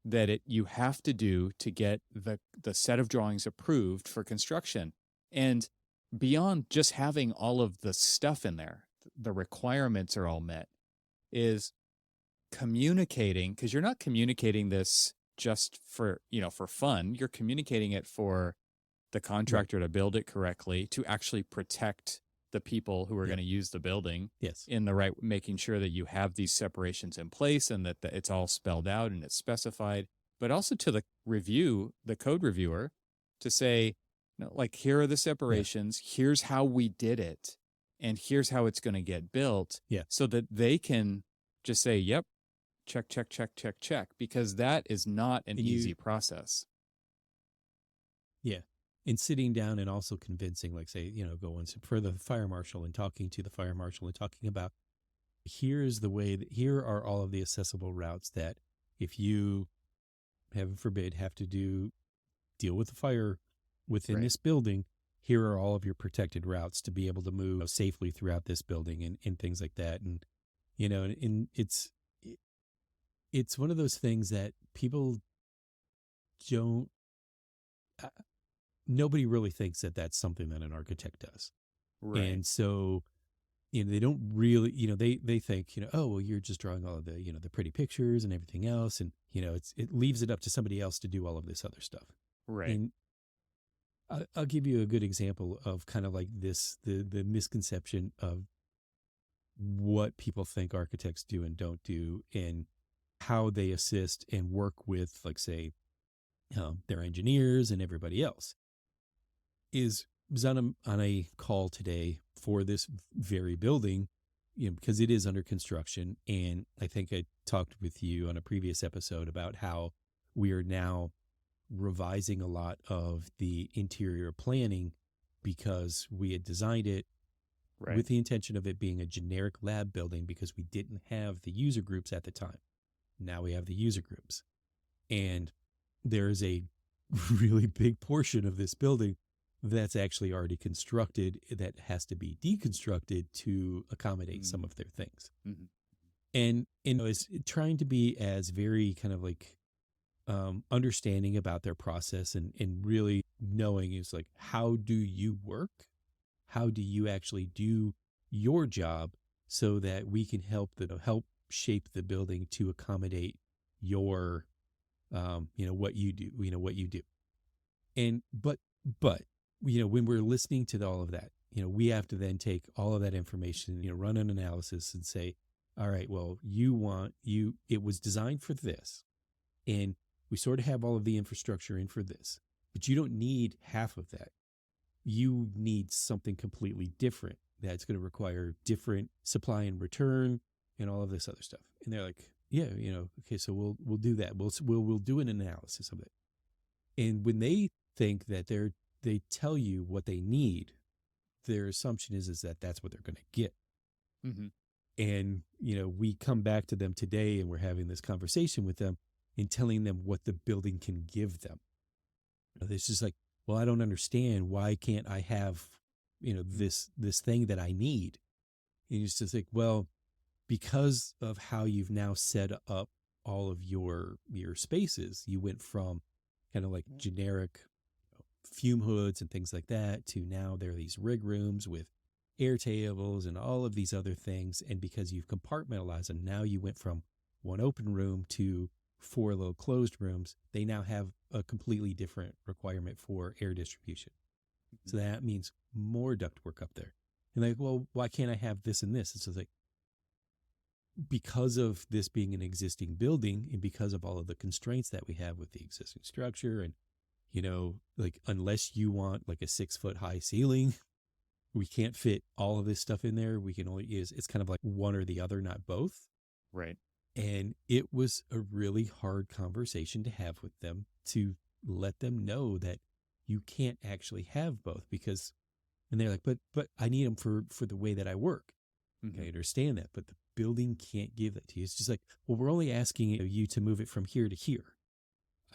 that you have to do to get the set of drawings approved for construction. And beyond just having all of the stuff in there, the requirements are all met, is communicating, because you're not communicating this just for fun. You're communicating it for the contractor to build it correctly, to actually protect the people who are Yeah. going to use the building Yes. in the right, making sure that you have these separations in place and that it's all spelled out and it's specified, but also to the code reviewer to say, like, here are the separations, here's how we did it, and here's how it's going to get built. Yeah. So that they can just say, yep, check, check, check, check, check, because that is not an easy process. Yeah. And sitting down and also convincing, like, say, going for the fire marshal and talking to the fire marshal and talking about, here's the way that here are all of the accessible routes that if you, heaven forbid, have to deal with the fire within this building, here are all of your protected routes to be able to move safely throughout this building and things like that. And, and it's one of those things that people don't, nobody really thinks that that's something that an architect does. Right. And so, they don't really, they think, oh, well, you're just drawing all of the, the pretty pictures and everything else. And, it leaves it up to somebody else to do all of this other stuff. Right. And I'll give you a good example of kind of like this, the misconception of what people think architects do and don't do and how they assist and work with, like, say, their engineers and everybody else. Was on a call today for this very building, because it is under construction. And I think I talked with you on a previous episode about how we are now revising a lot of the interior planning because we had designed it with the intention of it being a generic lab building because we didn't have the user groups at the time. Now we have the user groups. And there is a really big portion of this building that's actually already constructed that has to be deconstructed to accommodate some of their things. Mm-hmm. And, it's trying to be as very kind of like understanding about their process and really knowing is like, how do you work? How do you actually do your job so that we can help shape the building to accommodate your, what you do, what you do. And, but, when we're listening to all of that, we have to then take all of that information, run an analysis and say, all right, well, it was designed for this. And we sort of have all of the infrastructure in for this, but you don't need half of that. You need something completely different that's going to require different supply and return and all of this other stuff. And they're like, yeah, okay, so we'll do that. We'll do an analysis of it. And when they think that they tell you what they need, their assumption is that that's what they're going to get. Mm-hmm. And, we come back to them today and we're having this conversation with them and telling them what the building can give them. It's just like, well, I don't understand. Why can't I have, this thing that I need? And it's just like, well, because of how you've now set up all of your spaces, you went from kind of like generic fume hoods and things like that to now there are these rig rooms with air tables and all of these other things. And because you've compartmentalized them, now you went from one open room to 4 little closed rooms. They now have a completely different requirement for air distribution. So that means more ductwork up there. And like, well, why can't I have this and this? It's just like, because of this being an existing building and because of all of the constraints that we have with the existing structure and, like, unless you want like a 6-foot high ceiling, we can't fit all of this stuff in there. We can only it's kind of like one or the other, not both. Right. And it was a really hard conversation to have with them to let them know that you can't actually have both because, and they're like, but I need them for the way that I work. Mm-hmm. I understand that, but the building can't give that to you. It's just like, well, we're only asking you to move it from here to here.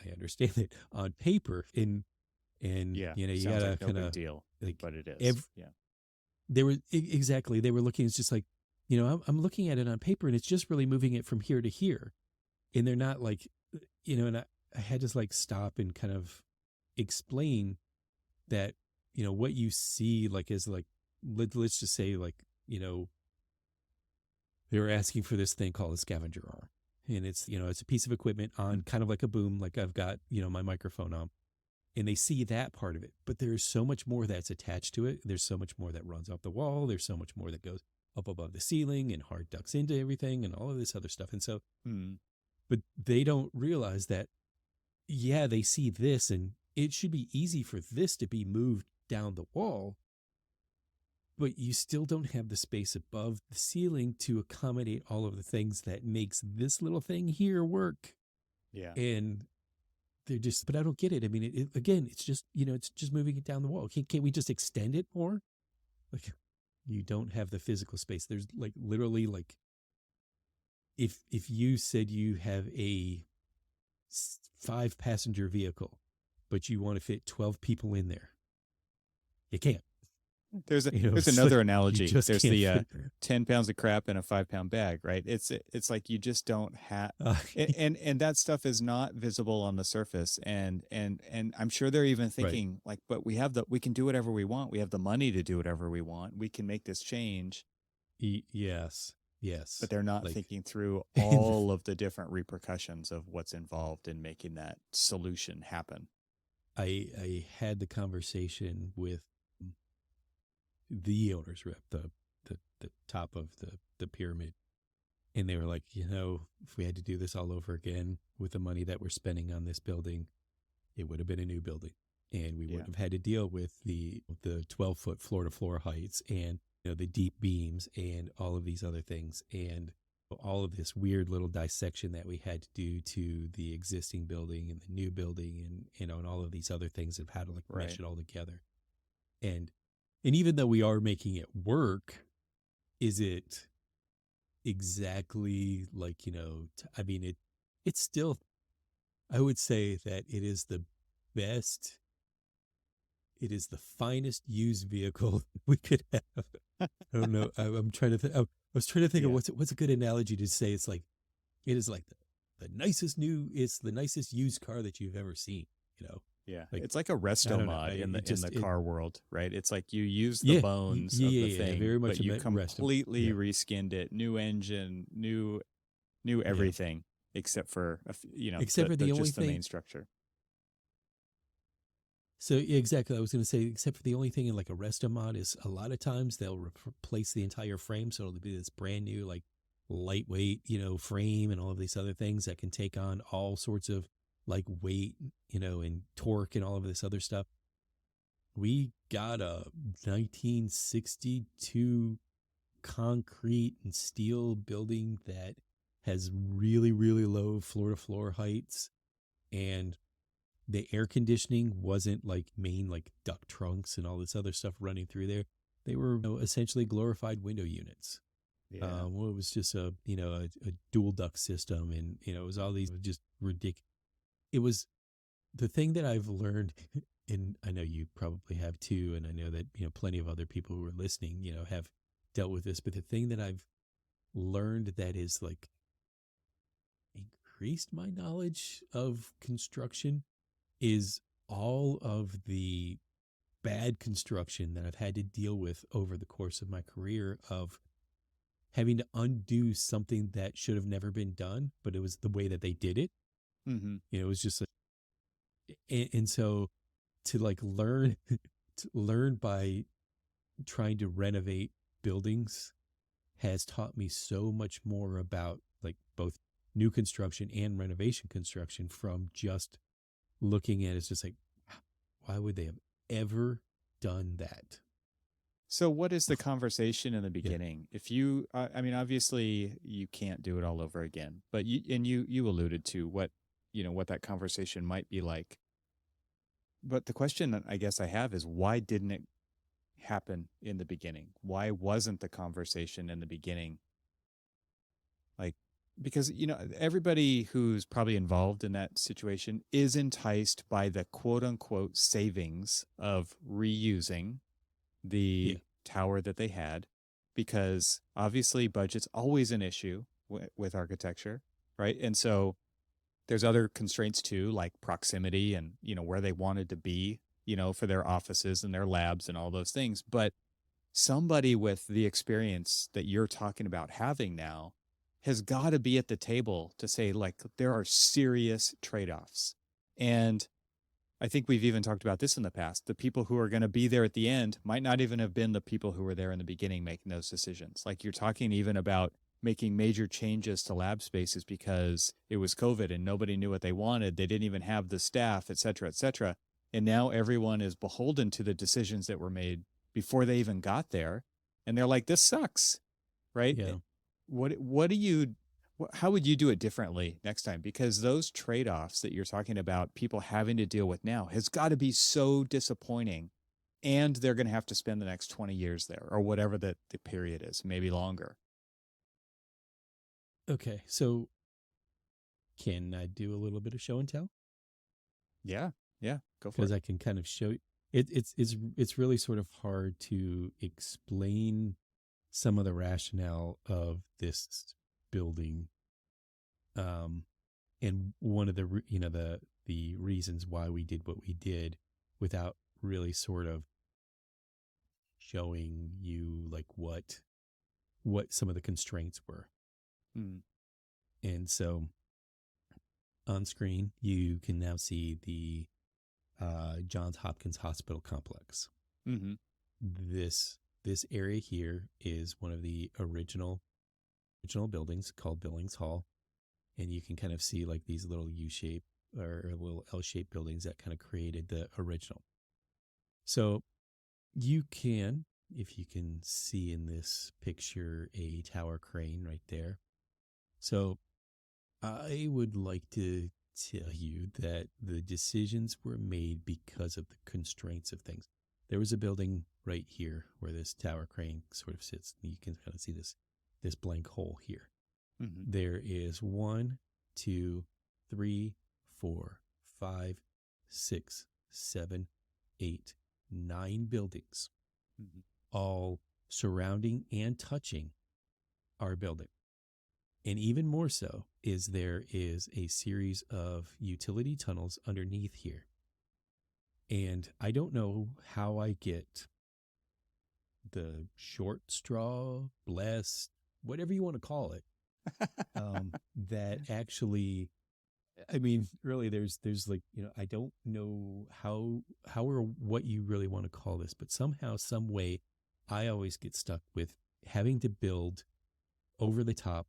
I understand that on paper and yeah, you sounds gotta like no kind of big deal, like, but it is. Yeah. They were exactly, they were looking, it's just like, I'm looking at it on paper and it's just really moving it from here to here. And they're not like, and I had to like stop and kind of explain that, what you see like is like, let's just say like, they were asking for this thing called a scavenger arm. And it's, it's a piece of equipment on kind of like a boom, like I've got, my microphone on. and they see that part of it. But there's so much more that's attached to it. There's so much more that runs off the wall. There's so much more that goes up above the ceiling and hard ducts into everything and all of this other stuff. And so, Hmm. but they don't realize that, yeah, they see this and it should be easy for this to be moved down the wall, but you still don't have the space above the ceiling to accommodate all of the things that makes this little thing here work. Yeah. And they're just, but I don't get it. I mean, again, it's just, it's just moving it down the wall. Can't we just extend it more? Like, you don't have the physical space. There's like literally like, if you said you have a 5-passenger vehicle, but you want to fit 12 people in there, you can't. There's It's another like, analogy. you just There's can't the fit there. 10 pounds of crap in a 5-pound bag, right? It's like you just don't have, and that stuff is not visible on the surface. And I'm sure they're even Right. thinking like, but we can do whatever we want. We have the money to do whatever we want. We can make this change. Yes. But they're not Like, thinking through all of the different repercussions of what's involved in making that solution happen. I had the conversation with the owner's rep, the top of the pyramid, and they were like, if we had to do this all over again with the money that we're spending on this building, it would have been a new building, and we wouldn't have had to deal with the 12-foot floor to floor heights and the deep beams and all of these other things and all of this weird little dissection that we had to do to the existing building and the new building and and all of these other things of how to like mesh it all together. And even though we are making it work, is it exactly like, I mean, it's still, I would say that it is the best, it is the finest used vehicle we could have. I don't know. I'm trying to think. I was trying to think of what's a good analogy to say. It's like, it is like the nicest it's the nicest used car that you've ever seen, Yeah, Like, it's like a resto mod in the car world, right? It's like you use the bones of the thing, very much but you resto. completely reskinned it, new engine, new everything, except for except for the only just the thing, main structure. So exactly, I was going to say, except for the only thing in like a resto mod is a lot of times they'll replace the entire frame, so it'll be this brand new like lightweight, frame and all of these other things that can take on all sorts of like weight, and torque and all of this other stuff. We got a 1962 concrete and steel building that has really, really low floor to floor heights, and the air conditioning wasn't like main like duct trunks and all this other stuff running through there. They were essentially glorified window units. Yeah. It was just a dual duct system, and it was all these just ridiculous. It was the thing that I've learned, and I know you probably have too, and I know that plenty of other people who are listening have dealt with this. But the thing that I've learned that is like increased my knowledge of construction is all of the bad construction that I've had to deal with over the course of my career, of having to undo something that should have never been done, but it was the way that they did it. Mm-hmm. It was just and so to like learn by trying to renovate buildings has taught me so much more about like both new construction and renovation construction, from just looking at it. It's just like, why would they have ever done that? So what is the conversation in the beginning? If you, I mean, obviously you can't do it all over again, but you alluded to what that conversation might be like. But the question that I guess I have is, why didn't it happen in the beginning? Why wasn't the conversation in the beginning? Like, because, everybody who's probably involved in that situation is enticed by the quote unquote savings of reusing the tower that they had, because obviously budget's always an issue with architecture, right? And so there's other constraints too, like proximity and, where they wanted to be, for their offices and their labs and all those things. But somebody with the experience that you're talking about having now has got to be at the table to say, like, there are serious trade-offs. And I think we've even talked about this in the past. The people who are going to be there at the end might not even have been the people who were there in the beginning making those decisions. Like you're talking even about making major changes to lab spaces because it was COVID and nobody knew what they wanted. They didn't even have the staff, et cetera, et cetera. And now everyone is beholden to the decisions that were made before they even got there. And they're like, this sucks, right? Yeah. What do you how would you do it differently next time? Because those trade-offs that you're talking about people having to deal with now has got to be so disappointing. And they're going to have to spend the next 20 years there or whatever the period is, maybe longer. Okay, so can I do a little bit of show and tell? Yeah, yeah, go for Because it. I can kind of show you. It's really sort of hard to explain some of the rationale of this building, and one of the the reasons why we did what we did without really sort of showing you like what some of the constraints were. Mm. And so on screen you can now see the Johns Hopkins Hospital complex. Mm-hmm. This area here is one of the original buildings called Billings Hall, and you can kind of see like these little U-shape or little L-shaped buildings that kind of created the original. So you can, if you can see in this picture, a tower crane right there. So I would like to tell you that the decisions were made because of the constraints of things. There was a building right here where this tower crane sort of sits. You can kind of see this blank hole here. Mm-hmm. There is 1, 2, 3, 4, 5, 6, 7, 8, 9 buildings, Mm-hmm. all surrounding and touching our building. And even more so is there is a series of utility tunnels underneath here. And I don't know how I get the short straw, blessed, whatever you want to call it, that actually, I mean, really, there's like, I don't know how or what you really want to call this, but somehow, some way, I always get stuck with having to build over the top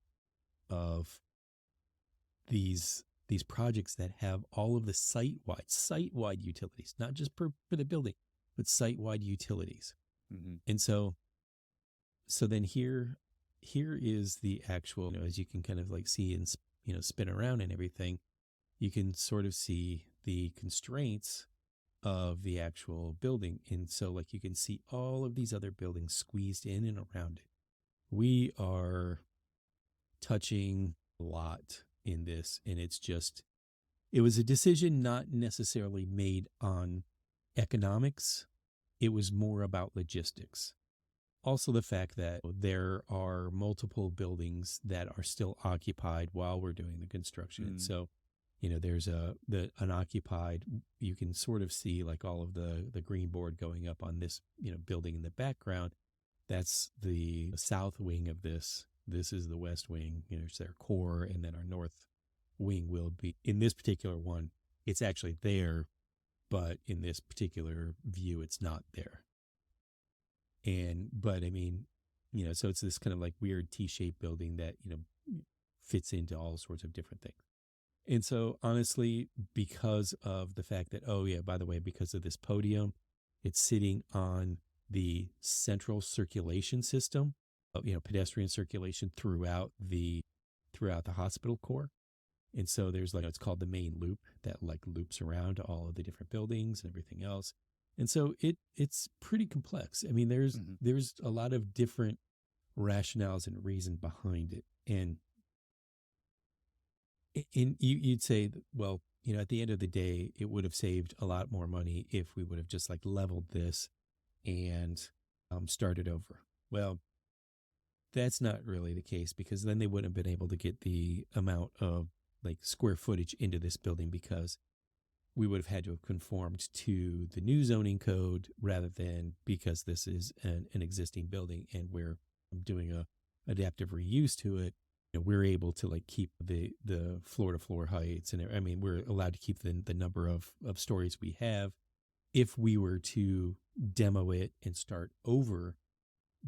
of these projects that have all of the site-wide utilities, not just for the building, but site-wide utilities. Mm-hmm. And so then here is the actual, as you can kind of like see and spin around and everything, you can sort of see the constraints of the actual building. And so like you can see all of these other buildings squeezed in and around it. We are touching a lot in this, and it was a decision not necessarily made on economics. It was more about logistics. Also the fact that there are multiple buildings that are still occupied while we're doing the construction. Mm. So, there's an occupied, you can sort of see like all of the green board going up on this, building in the background. That's the south wing of this. This is the west wing, it's their core, and then our north wing will be, in this particular one, it's actually there, but in this particular view, it's not there. But I mean, so it's this kind of like weird T-shaped building that, fits into all sorts of different things. And so honestly, because of the fact that, oh yeah, by the way, because of this podium, it's sitting on the central circulation system, pedestrian circulation throughout the hospital core. And so there's like, it's called the main loop that like loops around all of the different buildings and everything else. And so it's pretty complex. I mean, there's a lot of different rationales and reason behind it. And you'd say, well, at the end of the day, it would have saved a lot more money if we would have just like leveled this and started over. Well, that's not really the case, because then they wouldn't have been able to get the amount of like square footage into this building, because we would have had to have conformed to the new zoning code rather than, because this is an existing building and we're doing a adaptive reuse to it, we're able to like keep the floor to floor heights, and I mean we're allowed to keep the number of stories we have. If we were to demo it and start over,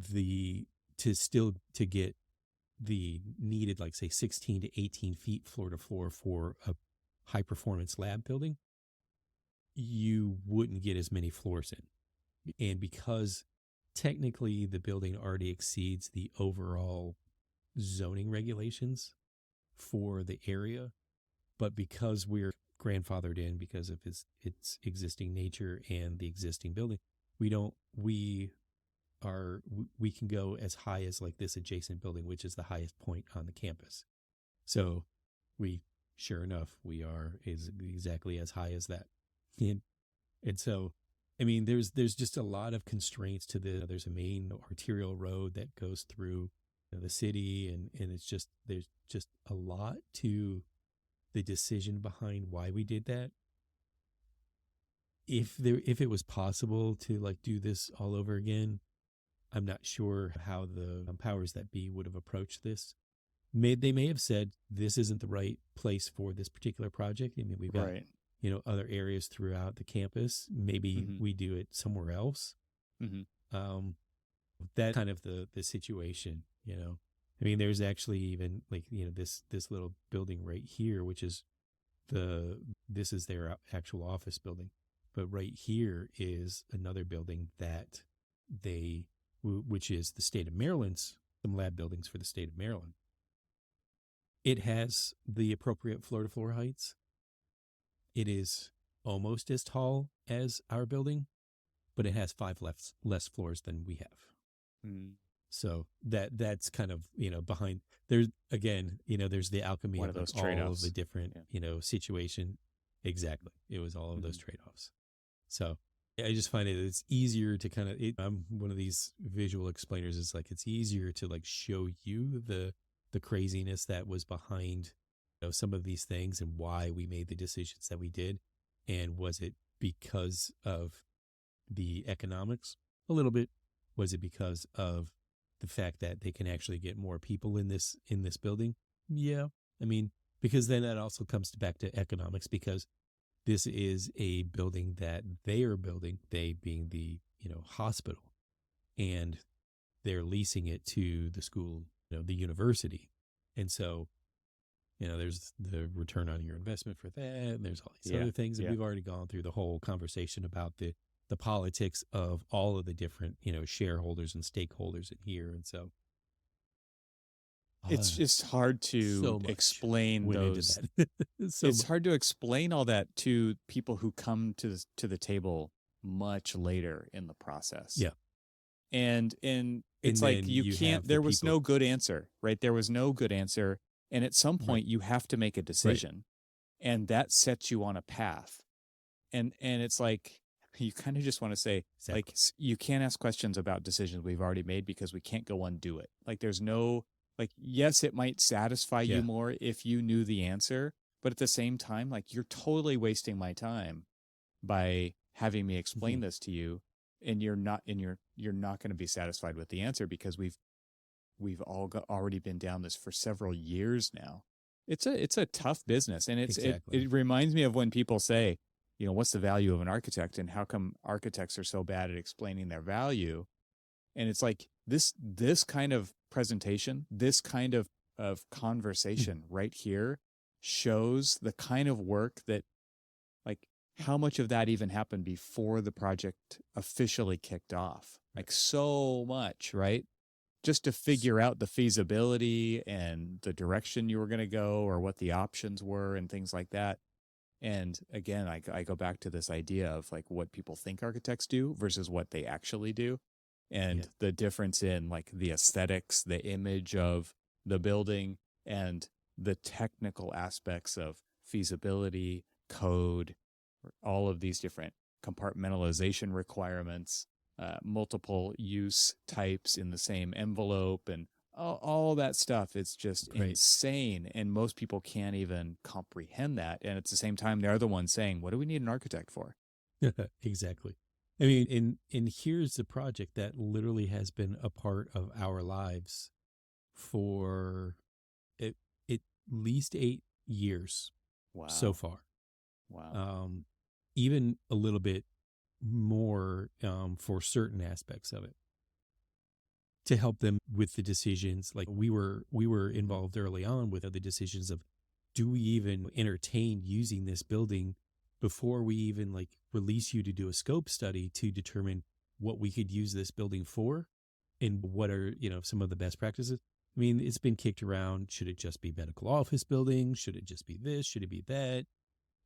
to get the needed, like say 16 to 18 feet floor to floor for a high performance lab building, you wouldn't get as many floors in. And because technically the building already exceeds the overall zoning regulations for the area, but because we're grandfathered in because of its existing nature and the existing building, we can go as high as like this adjacent building, which is the highest point on the campus. So sure enough, we is exactly as high as that. And so, I mean, there's just a lot of constraints to there's a main arterial road that goes through the city, and there's just a lot to the decision behind why we did that. If it was possible to like do this all over again, I'm not sure how the powers that be would have approached this. They may have said this isn't the right place for this particular project. I mean, we've got other areas throughout the campus. Maybe we do it somewhere else. That kind of the situation. I mean, there's actually even like this little building right here, which is this is their actual office building, but right here is another building that which is the state of Maryland's, some lab buildings for the state of Maryland. It has the appropriate floor-to-floor heights. It is almost as tall as our building, but it has 5 less floors than we have. So that's kind of, behind there's, again, there's the alchemy of those all of the different, situation. Exactly. It was all of those trade-offs. So I just find it's easier to kind of, I'm one of these visual explainers. It's like, it's easier to like show you the craziness that was behind some of these things and why we made the decisions that we did. And was it because of the economics? A little bit. Was it because of the fact that they can actually get more people in this building? Yeah. I mean, because then that also comes back to economics, because this is a building that they are building, they being the, hospital, and they're leasing it to the school, the university. And so, there's the return on your investment for that. And there's all these other things. And we've already gone through the whole conversation about the politics of all of the different, shareholders and stakeholders in here. And so it's hard to explain those. It's hard to explain all that to people who come to the table much later in the process. Yeah. And it's like you can't, there was no good answer, right? There was no good answer. And at some point you have to make a decision, and that sets you on a path. And it's like, you kind of just want to say, like, you can't ask questions about decisions we've already made because we can't go undo it. Like, there's no, like, yes, it might satisfy you more if you knew the answer, but at the same time, like, you're totally wasting my time by having me explain this to you, and you're not going to be satisfied with the answer because we've already been down this for several years now. It's a tough business, and it reminds me of when people say, what's the value of an architect, and how come architects are so bad at explaining their value? And it's like this kind of presentation, this kind of conversation right here shows the kind of work that, like, how much of that even happened before the project officially kicked off? Like, so much, right? Just to figure out the feasibility and the direction you were going to go, or what the options were and things like that. And again, I go back to this idea of like what people think architects do versus what they actually do. And the difference in like the aesthetics, the image of the building, and the technical aspects of feasibility, code, all of these different compartmentalization requirements, multiple use types in the same envelope, and all that stuff. It's just insane. And most people can't even comprehend that. And at the same time, they're the ones saying, what do we need an architect for? Exactly. I mean, and here's the project that literally has been a part of our lives for least 8 years so Wow. far. Wow. Even a little bit more for certain aspects of it to help them with the decisions. Like we were involved early on with the decisions of, do we even entertain using this building before we even like release you to do a scope study to determine what we could use this building for and what are, some of the best practices. I mean, it's been kicked around. Should it just be medical office building? Should it just be this? Should it be that?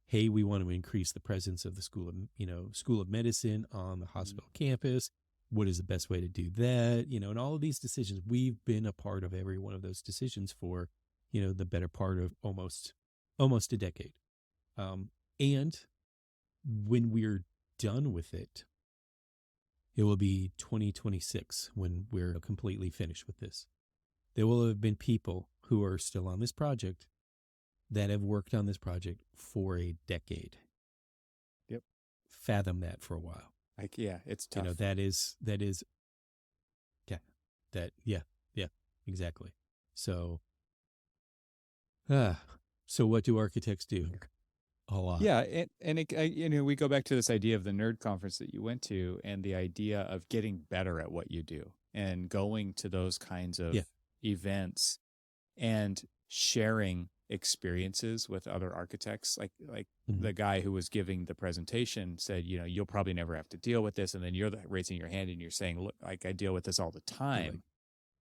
Hey, we want to increase the presence of the school of medicine on the hospital campus. What is the best way to do that? And all of these decisions, we've been a part of every one of those decisions for, the better part of almost a decade. And when we're done with it, it will be 2026 when we're completely finished with this. There will have been people who are still on this project that have worked on this project for a decade. Yep. Fathom that for a while. It's tough. Yeah, exactly. So what do architects do? A lot. Yeah, we go back to this idea of the nerd conference that you went to, and the idea of getting better at what you do, and going to those kinds of events, and sharing experiences with other architects. Like the guy who was giving the presentation said, you'll probably never have to deal with this, and then you're raising your hand and you're saying, look, like I deal with this all the time,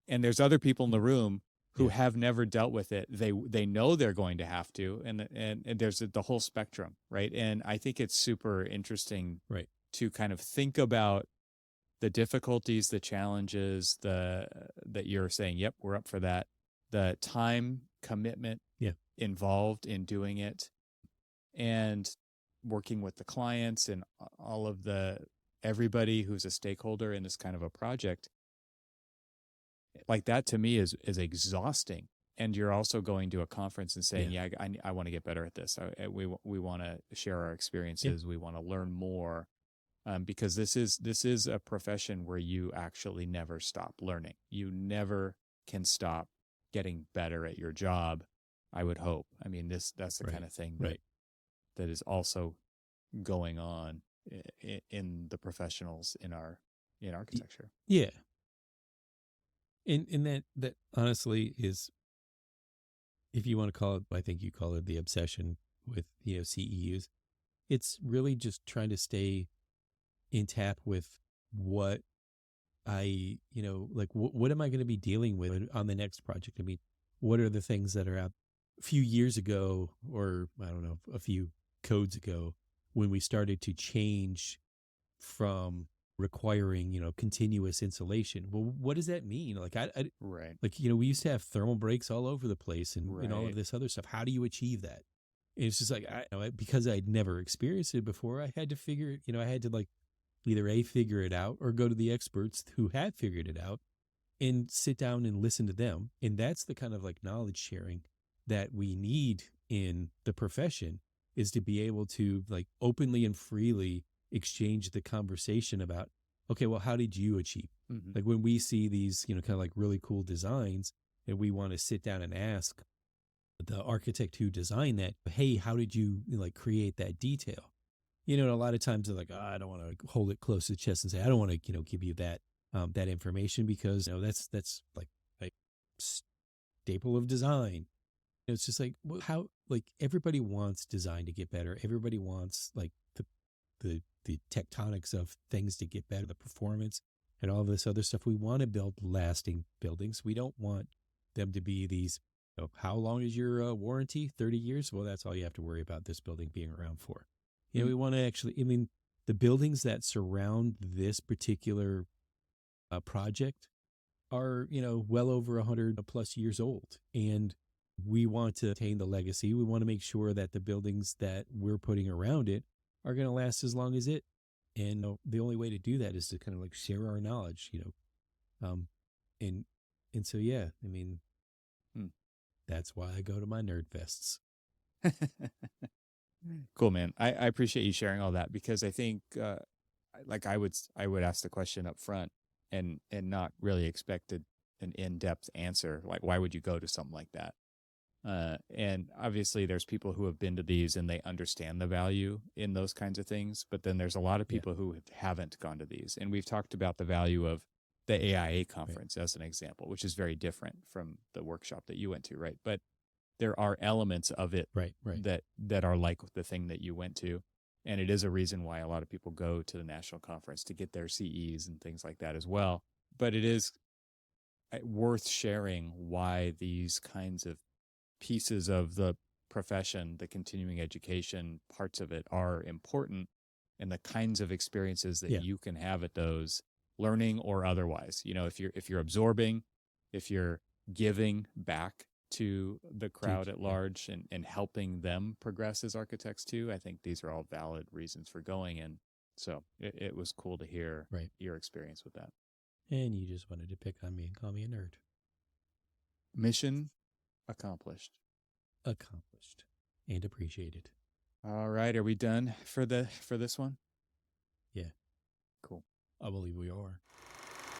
and there's other people in the room who have never dealt with it. They know they're going to have to, and there's the whole spectrum, right? And I think it's super interesting, right, to kind of think about the difficulties, the challenges, that you're saying, yep, we're up for that, the time commitment involved in doing it, and working with the clients and all of everybody who's a stakeholder in this kind of a project. Like that to me is exhausting. And you're also going to a conference and saying, I want to get better at this. We want to share our experiences. We want to learn more, because this is a profession where you actually never stop learning. You never can stop getting better at your job, I would hope. I mean, that's the kind of thing that is also going on in the professionals in architecture. Yeah. And that honestly is, if you want to call it, I think you call it the obsession with, CEUs. It's really just trying to stay in tap with what I, what am I going to be dealing with on the next project? I mean, what are the things that are out a few years ago, or I don't know, a few codes ago, when we started to change from requiring, continuous insulation. Well, what does that mean? Like, right. Like, we used to have thermal breaks all over the place and all of this other stuff. How do you achieve that? And it's just like, because I'd never experienced it before, I had to figure it, I had to like either figure it out or go to the experts who had figured it out and sit down and listen to them. And that's the kind of like knowledge sharing that we need in the profession, is to be able to like openly and freely exchange the conversation about, okay, well, how did you achieve? Like when we see these, kind of like really cool designs, and we want to sit down and ask the architect who designed that, hey, how did you like create that detail? And a lot of times they're like, I don't want to hold it close to the chest and say, I don't want to, give you that information, because that's like a staple of design. It's just like, well, how, like, everybody wants design to get better. Everybody wants like the tectonics of things to get better, the performance and all this other stuff. We want to build lasting buildings. We don't want them to be these, how long is your warranty? 30 years? Well, that's all you have to worry about this building being around for. We want to actually, the buildings that surround this particular project are, well over 100 plus years old. And we want to attain the legacy. We want to make sure that the buildings that we're putting around it are going to last as long as it. And the only way to do that is to kind of like share our knowledge, and so, that's why I go to my nerd fests. Cool, man. I appreciate you sharing all that, because I think, like I would ask the question up front and not really expect an in-depth answer. Like, why would you go to something like that? And obviously, there's people who have been to these and they understand the value in those kinds of things. But then there's a lot of Yeah. people who haven't gone to these. And we've talked about the value of the AIA conference as an example, which is very different from the workshop that you went to, right? But there are elements of it Right. that are like the thing that you went to. And it is a reason why a lot of people go to the national conference to get their CEs and things like that as well. But it is worth sharing why these kinds of pieces of the profession, the continuing education parts of it are important, and the kinds of experiences that Yeah. you can have at those, learning or otherwise. If you're absorbing, if you're giving back to the crowd at large and helping them progress as architects too, I think these are all valid reasons for going. And so it was cool to hear your experience with that. And you just wanted to pick on me and call me a nerd. Mission accomplished. Accomplished and appreciated. All right, are we done for this one? Yeah. Cool. I believe we are.